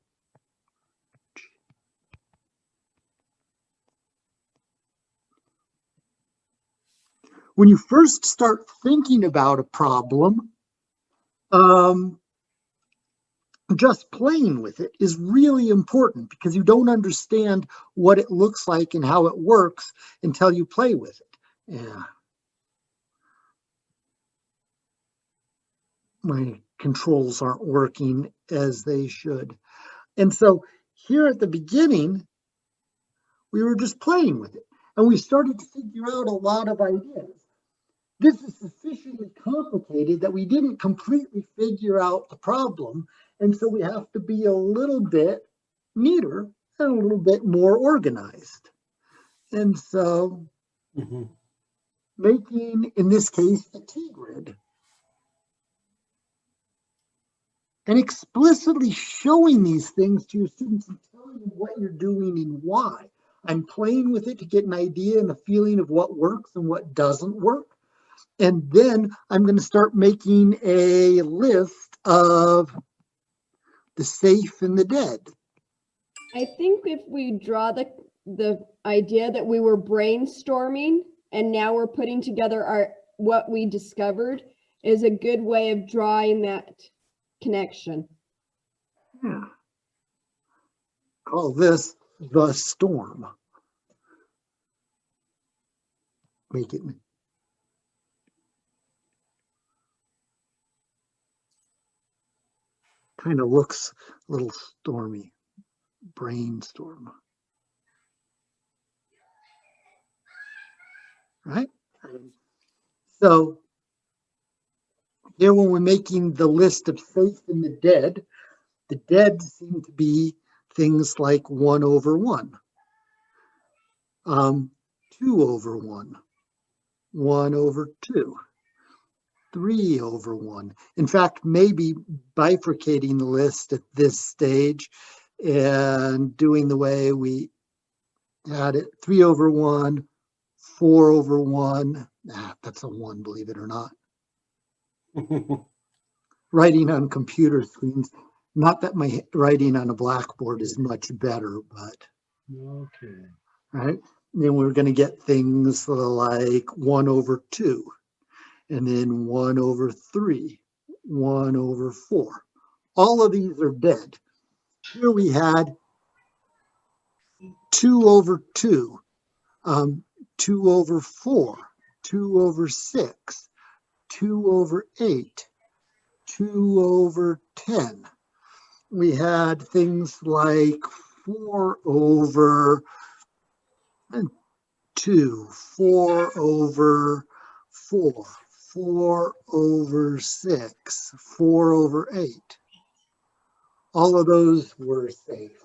when you first start thinking about a problem, just playing with it is really important because you don't understand what it looks like and how it works until you play with it. Yeah. My controls aren't working as they should. And so here at the beginning, we were just playing with it and we started to figure out a lot of ideas. This is sufficiently complicated that we didn't completely figure out the problem. And so we have to be a little bit neater and a little bit more organized. And so making, in this case, a T-grid and explicitly showing these things to your students and telling them what you're doing and why. I'm playing with it to get an idea and a feeling of what works and what doesn't work. And then I'm going to start making a list of the safe and the dead. I think if we draw the idea that we were brainstorming and now we're putting together what we discovered is a good way of drawing that connection. Yeah. Call this the storm. Make it kind of looks a little stormy. Brainstorm. right? So here when we're making the list of safe and the dead seem to be things like 1 over 1, 2 over 1, 1 over 2, 3 over 1. In fact, maybe bifurcating the list at this stage and doing the way we had it, 3 over 1, 4 over 1. That's a 1, believe it or not. Writing on computer screens, not that my writing on a blackboard is much better, but Okay. right. Then we're going to get things like 1 over 2, and then 1 over 3, 1 over 4. All of these are dead. Here we had 2 over 2, 2 over 4, 2 over 6, 2 over 8, 2 over 10. We had things like 4 over 2, 4 over 4, 4 over 6, 4 over 8. All of those were safe.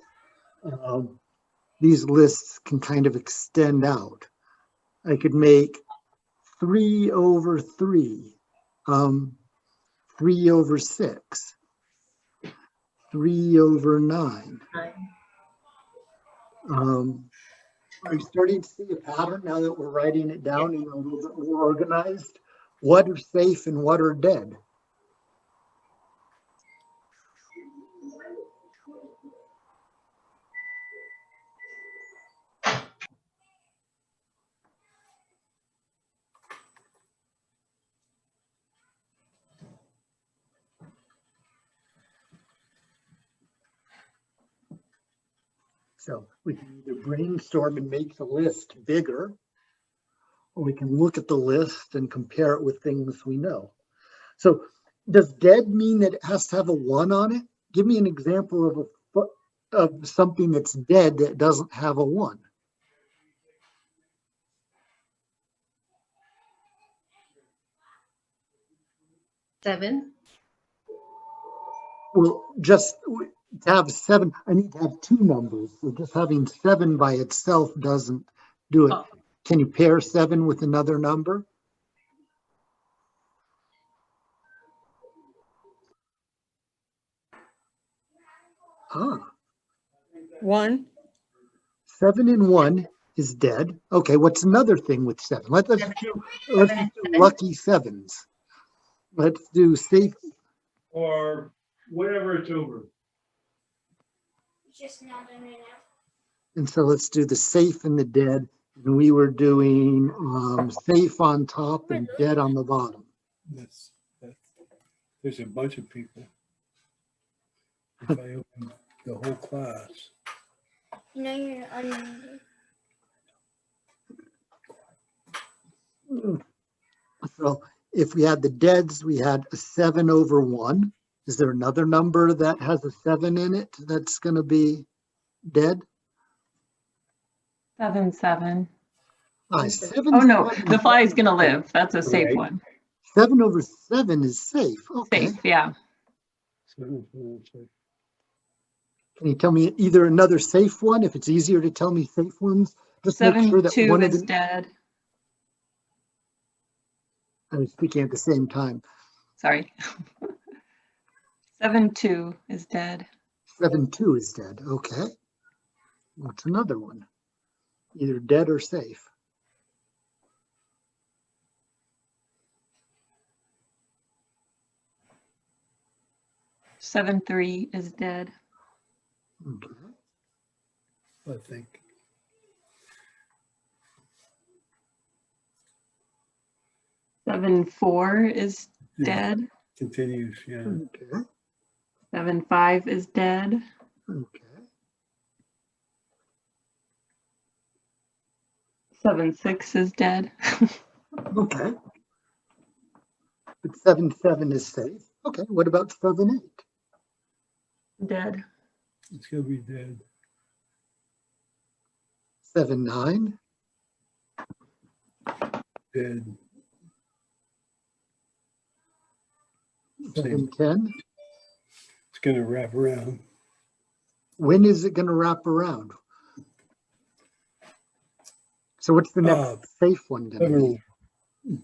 These lists can kind of extend out. I could make 3 over 3, 3 over 6, 3 over 9. Are you starting to see a pattern now that we're writing it down and a little bit more organized? What are safe and what are dead? So we can either brainstorm and make the list bigger, or we can look at the list and compare it with things we know. So does dead mean that it has to have a 1 on it? Give me an example of something that's dead that doesn't have a 1. Seven. Well, just to have 7, I need to have 2 numbers. So just having 7 by itself doesn't do it. Can you pair 7 with another number? Ah, 1. 7 and 1 is dead. Okay, what's another thing with 7? Let's do lucky 7s. Let's do safe. Or whatever it's over. And so let's do the safe and the dead. And we were doing safe on top and dead on the bottom. There's a bunch of people. If I open the whole class. No, you're unmuted. So if we had the deads, we had a 7 over 1. Is there another number that has a 7 in it that's going to be dead? 7, 7. 7, Oh no, 7 the fly is gonna live. That's a safe right. one. 7 over 7 is safe. Okay. Safe, yeah. Can you tell me either another safe one if it's easier to tell me safe ones? Just make 7, sure that 2 one of is them. dead. I was speaking at the same time. Sorry. 7, 2 is dead. 7, 2 is dead. Okay. What's another one? Either dead or safe. 7, 3 is dead. Okay. I think. 7, 4 is dead. Continues, yeah. Okay. 7, 5 is dead. Okay. 7, 6 is dead. Okay. But 7, 7 is safe. Okay. What about 7, 8? Dead. It's gonna be dead. 7, 9. dead. 7, 10. It's going to wrap around. When is it going to wrap around? So what's the next safe one going to be?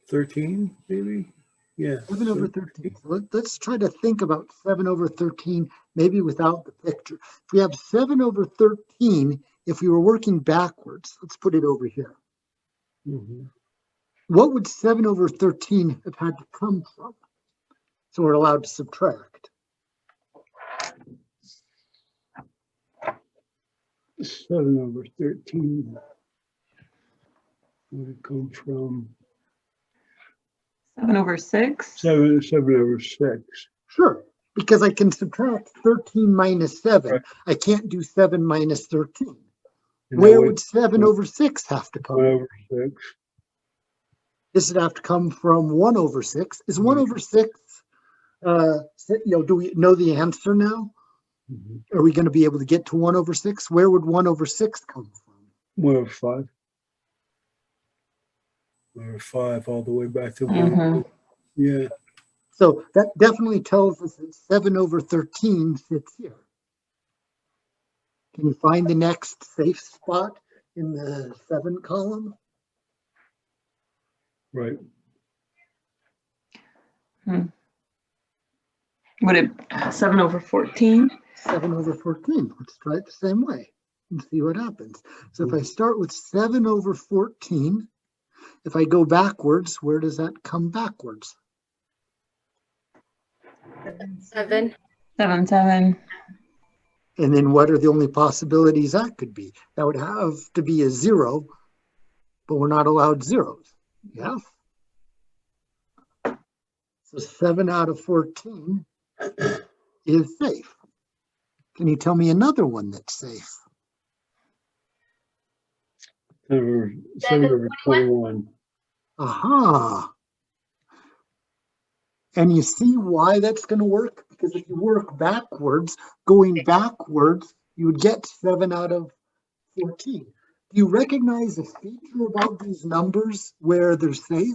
13, maybe? Yeah. 7 over 13. So let's try to think about 7 over 13, maybe without the picture. If we have 7 over 13, if we were working backwards, let's put it over here. Mm-hmm. What would 7 over 13 have had to come from? So we're allowed to subtract. 7 over 13 would have come from 7 over 6. 7 over 6. Sure, because I can subtract 13 minus 7. Right. I can't do 7 minus 13. And Where would 7 over 6 have to come? 1 over 6. This would have to come from 1 over 6. Is 1 over 6, do we know the answer now? Mm-hmm. Are we going to be able to get to 1 over 6? Where would 1 over 6 come from? 1 over 5. 1 over 5 all the way back to 1. Mm-hmm. Yeah. So that definitely tells us that 7 over 13 fits here. Can you find the next safe spot in the 7 column? Right. Would it 7 over 14? 7 over 14. Let's try it the same way and see what happens. So if I start with 7 over 14, if I go backwards, where does that come backwards? 7. 7, 7. And then what are the only possibilities that could be? That would have to be a 0, but we're not allowed zeros. Yeah. So 7 out of 14 is safe. Can you tell me another one that's safe? 7 over 21. Aha. And you see why that's going to work? Because if you work backwards, going backwards, you would get 7 out of 14. Do you recognize a feature about these numbers where they're safe?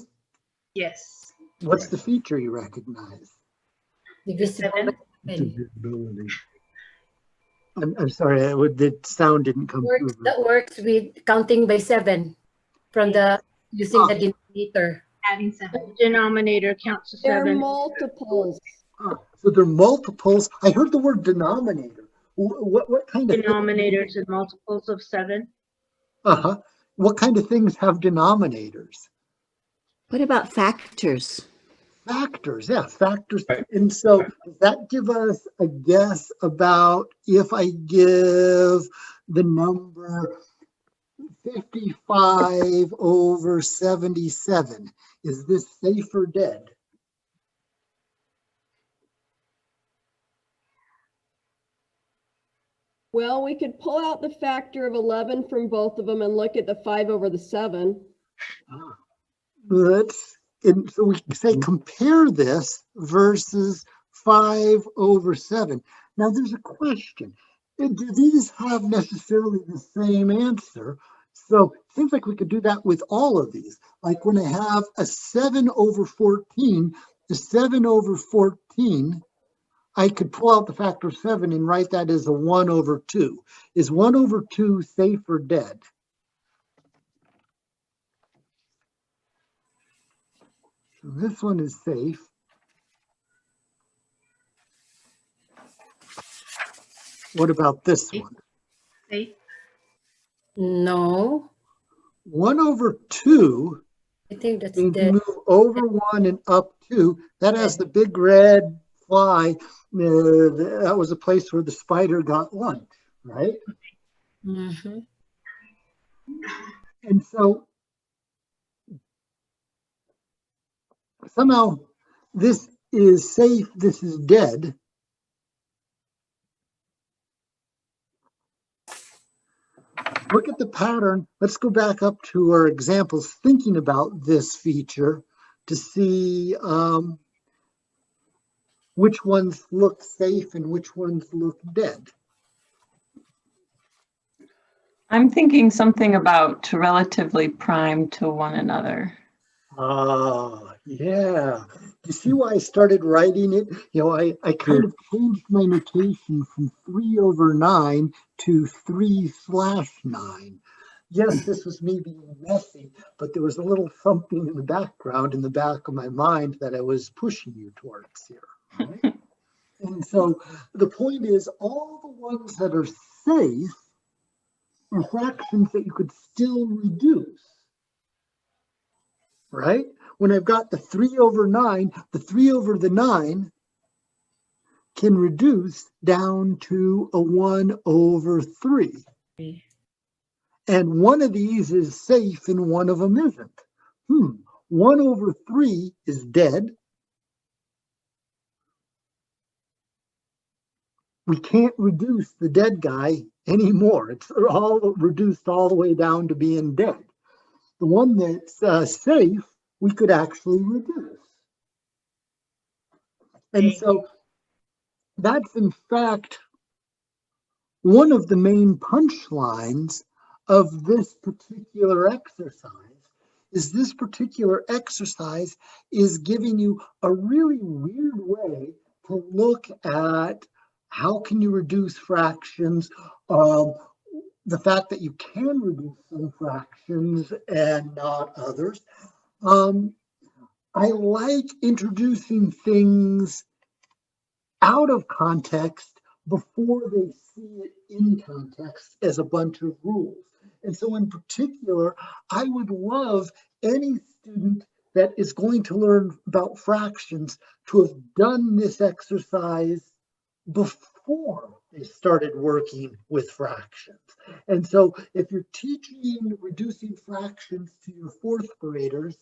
Yes. What's the feature you recognize? Divisible. Divisibility. I'm sorry, the sound didn't come through. That works with counting by 7 from the using the denominator. Adding 7. Denominator counts to They're 7. multiples. So they're multiples. I heard the word denominator. What kind of Denominators and multiples of 7. Uh-huh. What kind of things have denominators? What about factors? Factors, yeah, factors. And so does that give us a guess about if I give the number 55 over 77, is this safe or dead? Well, we could pull out the factor of 11 from both of them and look at the 5 over the 7. And so we can say compare this versus 5 over 7. Now there's a question. Do these have necessarily the same answer? So it seems like we could do that with all of these. Like when I have a 7 over 14, the 7 over 14, I could pull out the factor of 7 and write that as a 1 over 2. Is 1 over 2 safe or dead? So this one is safe. What about this one? Safe. No, 1 over 2 I think that's means you dead. move over 1 and up 2. That has the big red fly. That was a place where the spider got lunch, right? Mm-hmm. And so somehow this is safe, this is dead. Look at the pattern. Let's go back up to our examples thinking about this feature to see which ones look safe and which ones look dead. I'm thinking something about relatively prime to one another. Yeah. You see why I started writing it? I kind of changed my notation from 3/9 to 3/9. Yes, this was me being messy, but there was a little something in the background, in the back of my mind that I was pushing you towards here. Right? And so the point is, all the ones that are safe are fractions that you could still reduce. Right? When I've got the 3/9, the 3/9 can reduce down to a 1/3. And one of these is safe and one of them isn't. 1/3 is dead. We can't reduce the dead guy anymore. It's all reduced all the way down to being dead. The one that's safe, we could actually reduce. And so that's in fact one of the main punchlines of this particular exercise. This particular exercise is giving you a really weird way to look at how can you reduce fractions, the fact that you can reduce some fractions and not others. I like introducing things out of context before they see it in context as a bunch of rules. And so in particular, I would love any student that is going to learn about fractions to have done this exercise before they started working with fractions. And so if you're teaching reducing fractions to your fourth graders,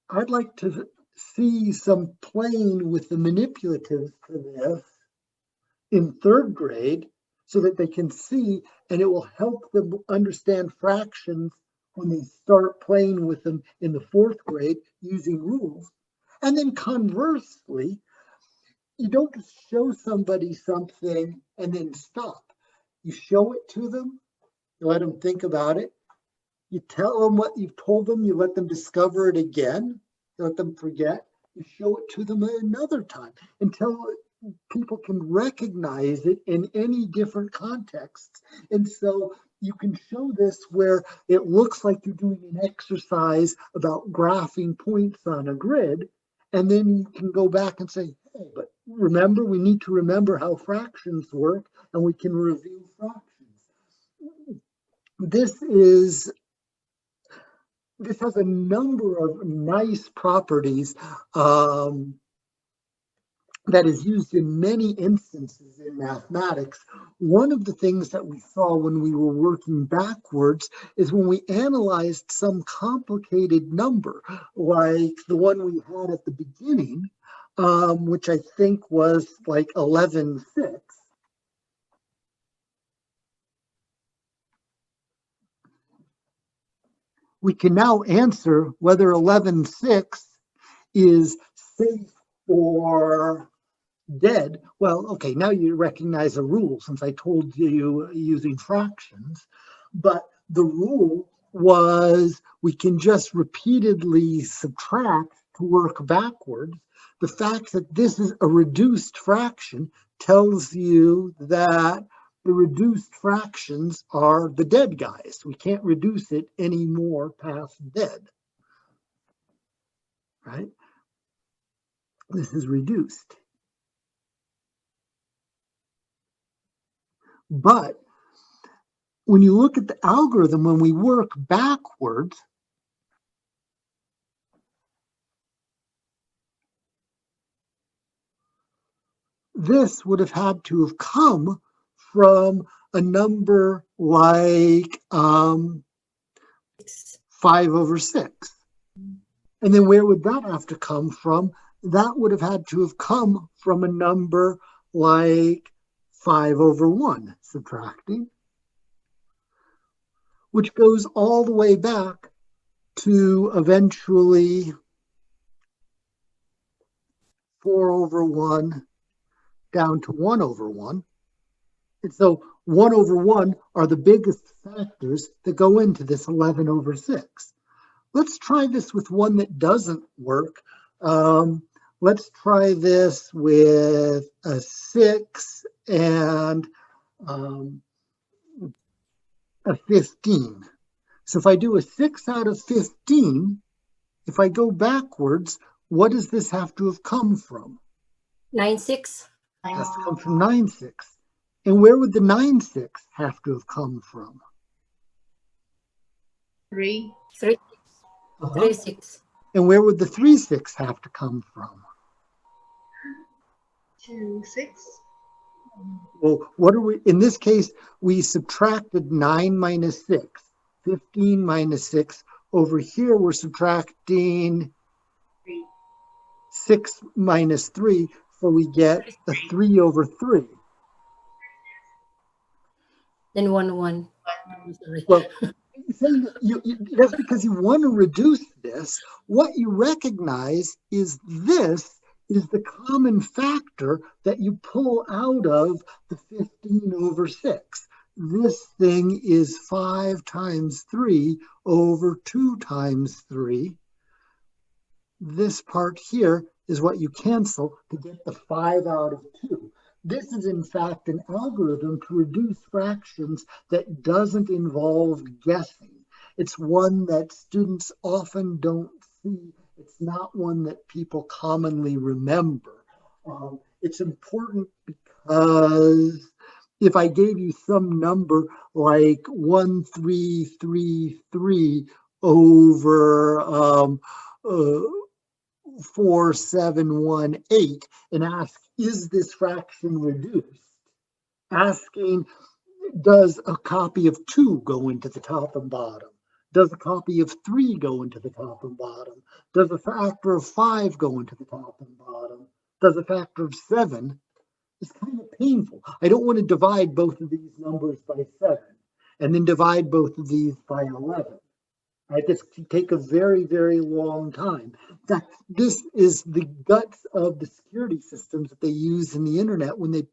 I'd like to see some playing with the manipulatives for this in third grade so that they can see, and it will help them understand fractions when they start playing with them in the fourth grade using rules. And then conversely, you don't just show somebody something and then stop. You show it to them, you let them think about it, you tell them what you've told them, you let them discover it again, you let them forget, you show it to them another time until people can recognize it in any different contexts. And so you can show this where it looks like you're doing an exercise about graphing points on a grid, and then you can go back and say, hey, but remember, we need to remember how fractions work, and we can review fractions. This has a number of nice properties that is used in many instances in mathematics. One of the things that we saw when we were working backwards is when we analyzed some complicated number, like the one we had at the beginning, which I think was like 11/6. We can now answer whether 11/6 is safe or dead. Well, okay, now you recognize a rule since I told you using fractions, but the rule was we can just repeatedly subtract to work backwards. The fact that this is a reduced fraction tells you that the reduced fractions are the dead guys. We can't reduce it any more past dead, right? This is reduced. But when you look at the algorithm, when we work backwards, this would have had to have come from a number like 5/6. And then where would that have to come from? That would have had to have come from a number like 5/1, subtracting, which goes all the way back to eventually 4/1 down to 1/1. And so 1 over 1 are the biggest factors that go into this 11 over 6. Let's try this with one that doesn't work. Let's try this with a 6 and a 15. So if I do a 6 out of 15, if I go backwards, what does this have to have come from? 9, 6. It has to come from 9, 6. And where would the 9, 6 have to have come from? 3. 3. Uh-huh. 3, 6. And where would the 3, 6 have to come from? 2, 6. Well, what are we, in this case, we subtracted 9 minus 6, 15 minus 6. Over here, we're subtracting 6 minus 3, so we get a 3 over 3. Then 1, 1. Sorry. Well, that's because you want to reduce this. What you recognize is this is the common factor that you pull out of the 15 over 6. This thing is 5 times 3 over 2 times 3. This part here is what you cancel to get the 5 out of 2. This is in fact an algorithm to reduce fractions that doesn't involve guessing. It's one that students often don't see. It's not one that people commonly remember. It's important because if I gave you some number like 1333 over 4718 and ask, is this fraction reduced? Asking, does a copy of 2 go into the top and bottom? Does a copy of 3 go into the top and bottom? Does a factor of 5 go into the top and bottom? Does a factor of 7? It's kind of painful. I don't want to divide both of these numbers by 7 and then divide both of these by 11. Right? This can take a very, very long time. This is the guts of the security systems that they use in the internet when you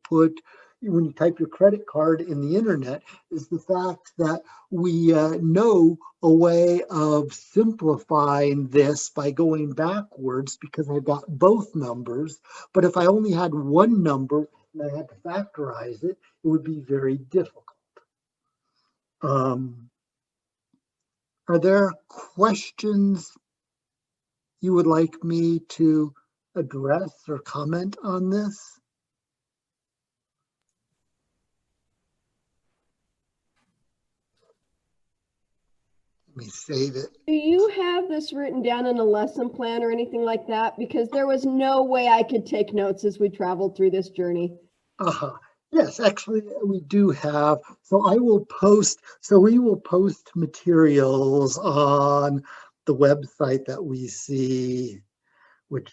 type your credit card in the internet, is the fact that we know a way of simplifying this by going backwards because I've got both numbers. But if I only had one number and I had to factorize it, it would be very difficult. Are there questions you would like me to address or comment on this? Let me save it. Do you have this written down in a lesson plan or anything like that? Because there was no way I could take notes as we traveled through this journey. Yes, actually we do have. So we will post materials on the website that we see, which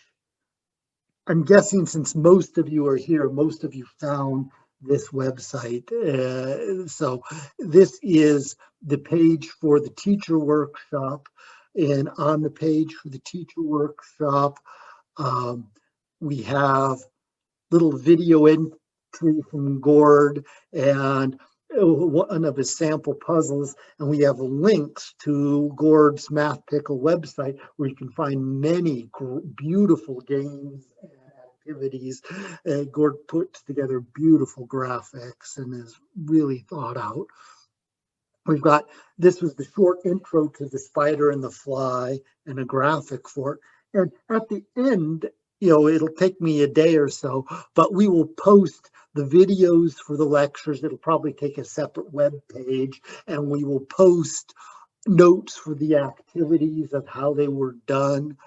I'm guessing since most of you are here, most of you found this website. So this is the page for the teacher workshop. And on the page for the teacher workshop, we have little video entry from Gord and one of his sample puzzles, and we have links to Gord's Math Pickle website where you can find many beautiful games and activities. Gord puts together beautiful graphics and is really thought out. We've got, this was the short intro to the spider and the fly and a graphic for it. And at the end, it'll take me a day or so, but we will post the videos for the lectures. It'll probably take a separate web page, and we will post notes for the activities of how they were done.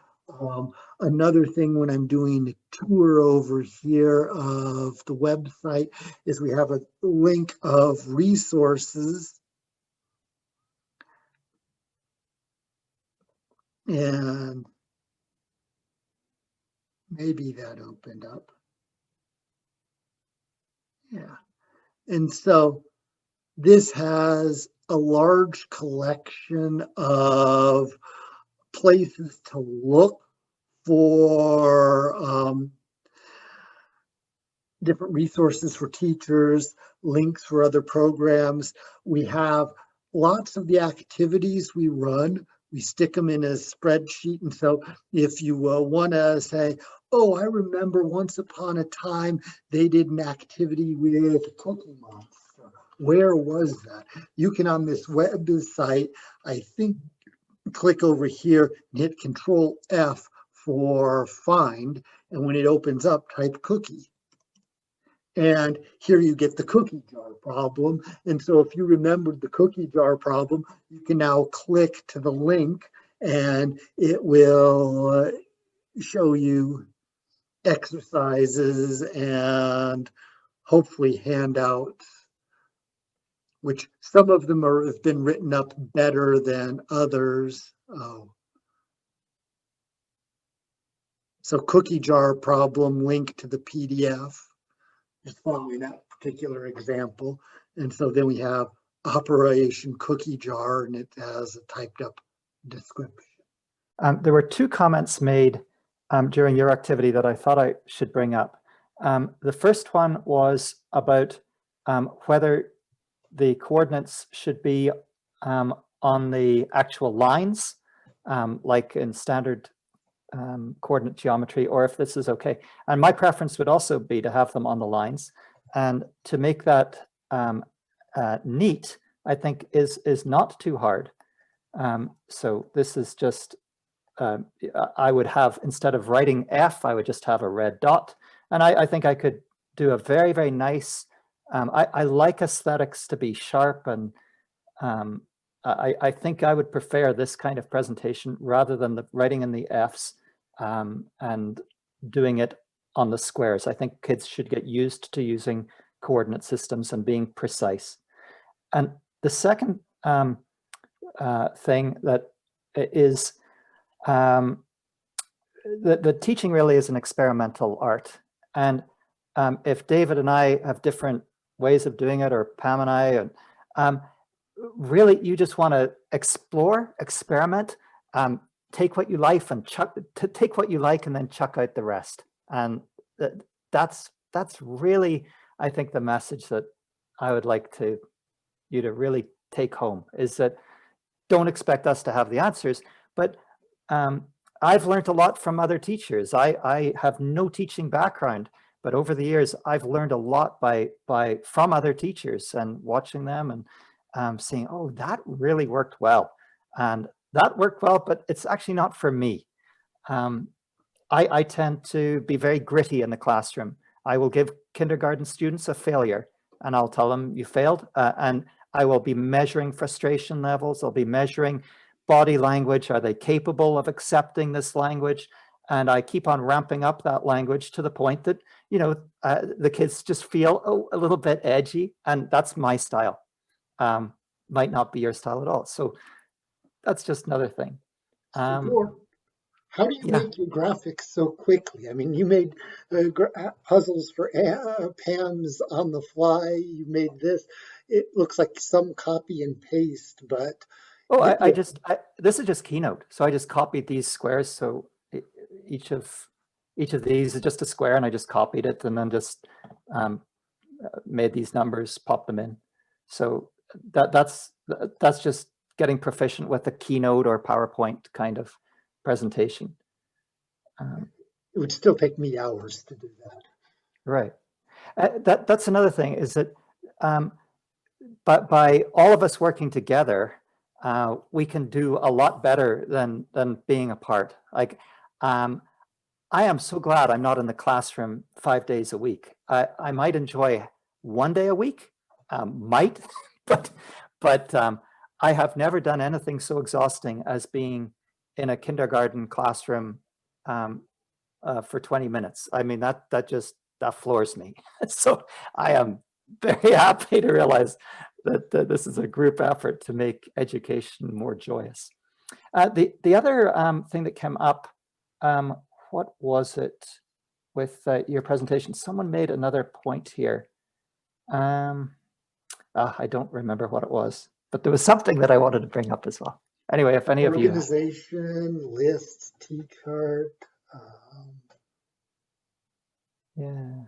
Another thing when I'm doing a tour over here of the website is we have a link of resources. And maybe that opened up. Yeah. And so this has a large collection of places to look for different resources for teachers, links for other programs. We have lots of the activities we run. We stick them in a spreadsheet. And so if you want to say, oh, I remember once upon a time they did an activity with Cookie Monster. Where was that? You can on this website, I think, click over here and hit Control F for find. And when it opens up, type cookie. And here you get the cookie jar problem. And so if you remembered the cookie jar problem, you can now click to the link and it will show you exercises and hopefully handouts, which some of them have been written up better than others. So cookie jar problem, link to the PDF is following that particular example. And so then we have Operation Cookie Jar, and it has a typed up description. There were two comments made during your activity that I thought I should bring up. The first one was about whether the coordinates should be on the actual lines, like in standard coordinate geometry, or if this is okay. And my preference would also be to have them on the lines. And to make that neat, I think is not too hard. So this is just, I would have, instead of writing F, I would just have a red dot. And I think I could do a very, very nice, I like aesthetics to be sharp, and I think I would prefer this kind of presentation rather than the writing in the Fs and doing it on the squares. I think kids should get used to using coordinate systems and being precise. And the second thing that is, the teaching really is an experimental art. And if David and I have different ways of doing it, or Pam and I, and really you just want to explore, experiment, take what you like and take what you like and then chuck out the rest. And that's really, I think, the message that I would like you to really take home, is that don't expect us to have the answers, but I've learned a lot from other teachers. I have no teaching background, but over the years I've learned a lot from other teachers and watching them and seeing, oh, that really worked well, and that worked well, but it's actually not for me. I tend to be very gritty in the classroom. I will give kindergarten students a failure and I'll tell them you failed, and I will be measuring frustration levels. I'll be measuring body language. Are they capable of accepting this language? And I keep on ramping up that language to the point that, you know, the kids just feel a little bit edgy, and that's my style. Might not be your style at all. So that's just another thing. How do you make your graphics so quickly? I mean, you made puzzles for Pam's on the fly. You made this. It looks like some copy and paste, but this is just Keynote. So I just copied these squares. So each of these is just a square, and I just copied it and then just made these numbers, popped them in. So that's just getting proficient with the Keynote or PowerPoint kind of presentation. It would still take me hours to do that. Right. That's another thing, is that but by all of us working together, we can do a lot better than being apart. Like, I am so glad I'm not in the classroom 5 days a week. I might enjoy 1 day a week, but I have never done anything so exhausting as being in a kindergarten classroom for 20 minutes. I mean, that floors me. So I am very happy to realize that this is a group effort to make education more joyous. The other thing that came up, what was it with your presentation? Someone made another point here. I don't remember what it was, but there was something that I wanted to bring up as well. Anyway, if any of you... Organization, lists, T-chart. Yeah.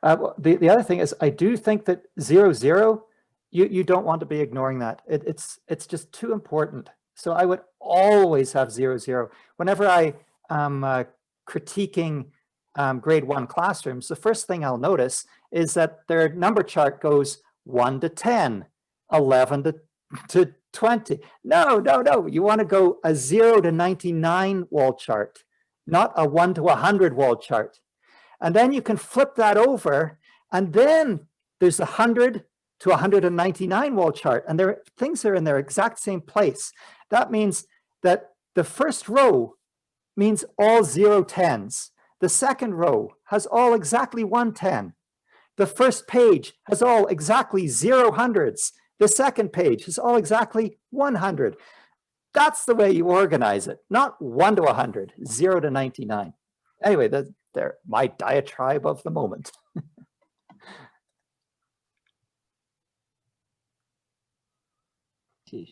The other thing is, I do think that 0, 0, you don't want to be ignoring that. It's just too important. So I would always have 0, 0. Whenever I am critiquing grade 1 classrooms, the first thing I'll notice is that their number chart goes 1 to 10, 11 to 20. No. You want to go a 0 to 99 wall chart, not a 1 to 100 wall chart. And then you can flip that over, and then there's 100 to 199 wall chart, and things are in their exact same place. That means that the first row means all 0 10s. The second row has all exactly 1 10. The first page has all exactly 0 hundreds. The second page is all exactly 100. That's the way you organize it, not 1 to 100, 0 to 99. Anyway, they're my diatribe of the moment.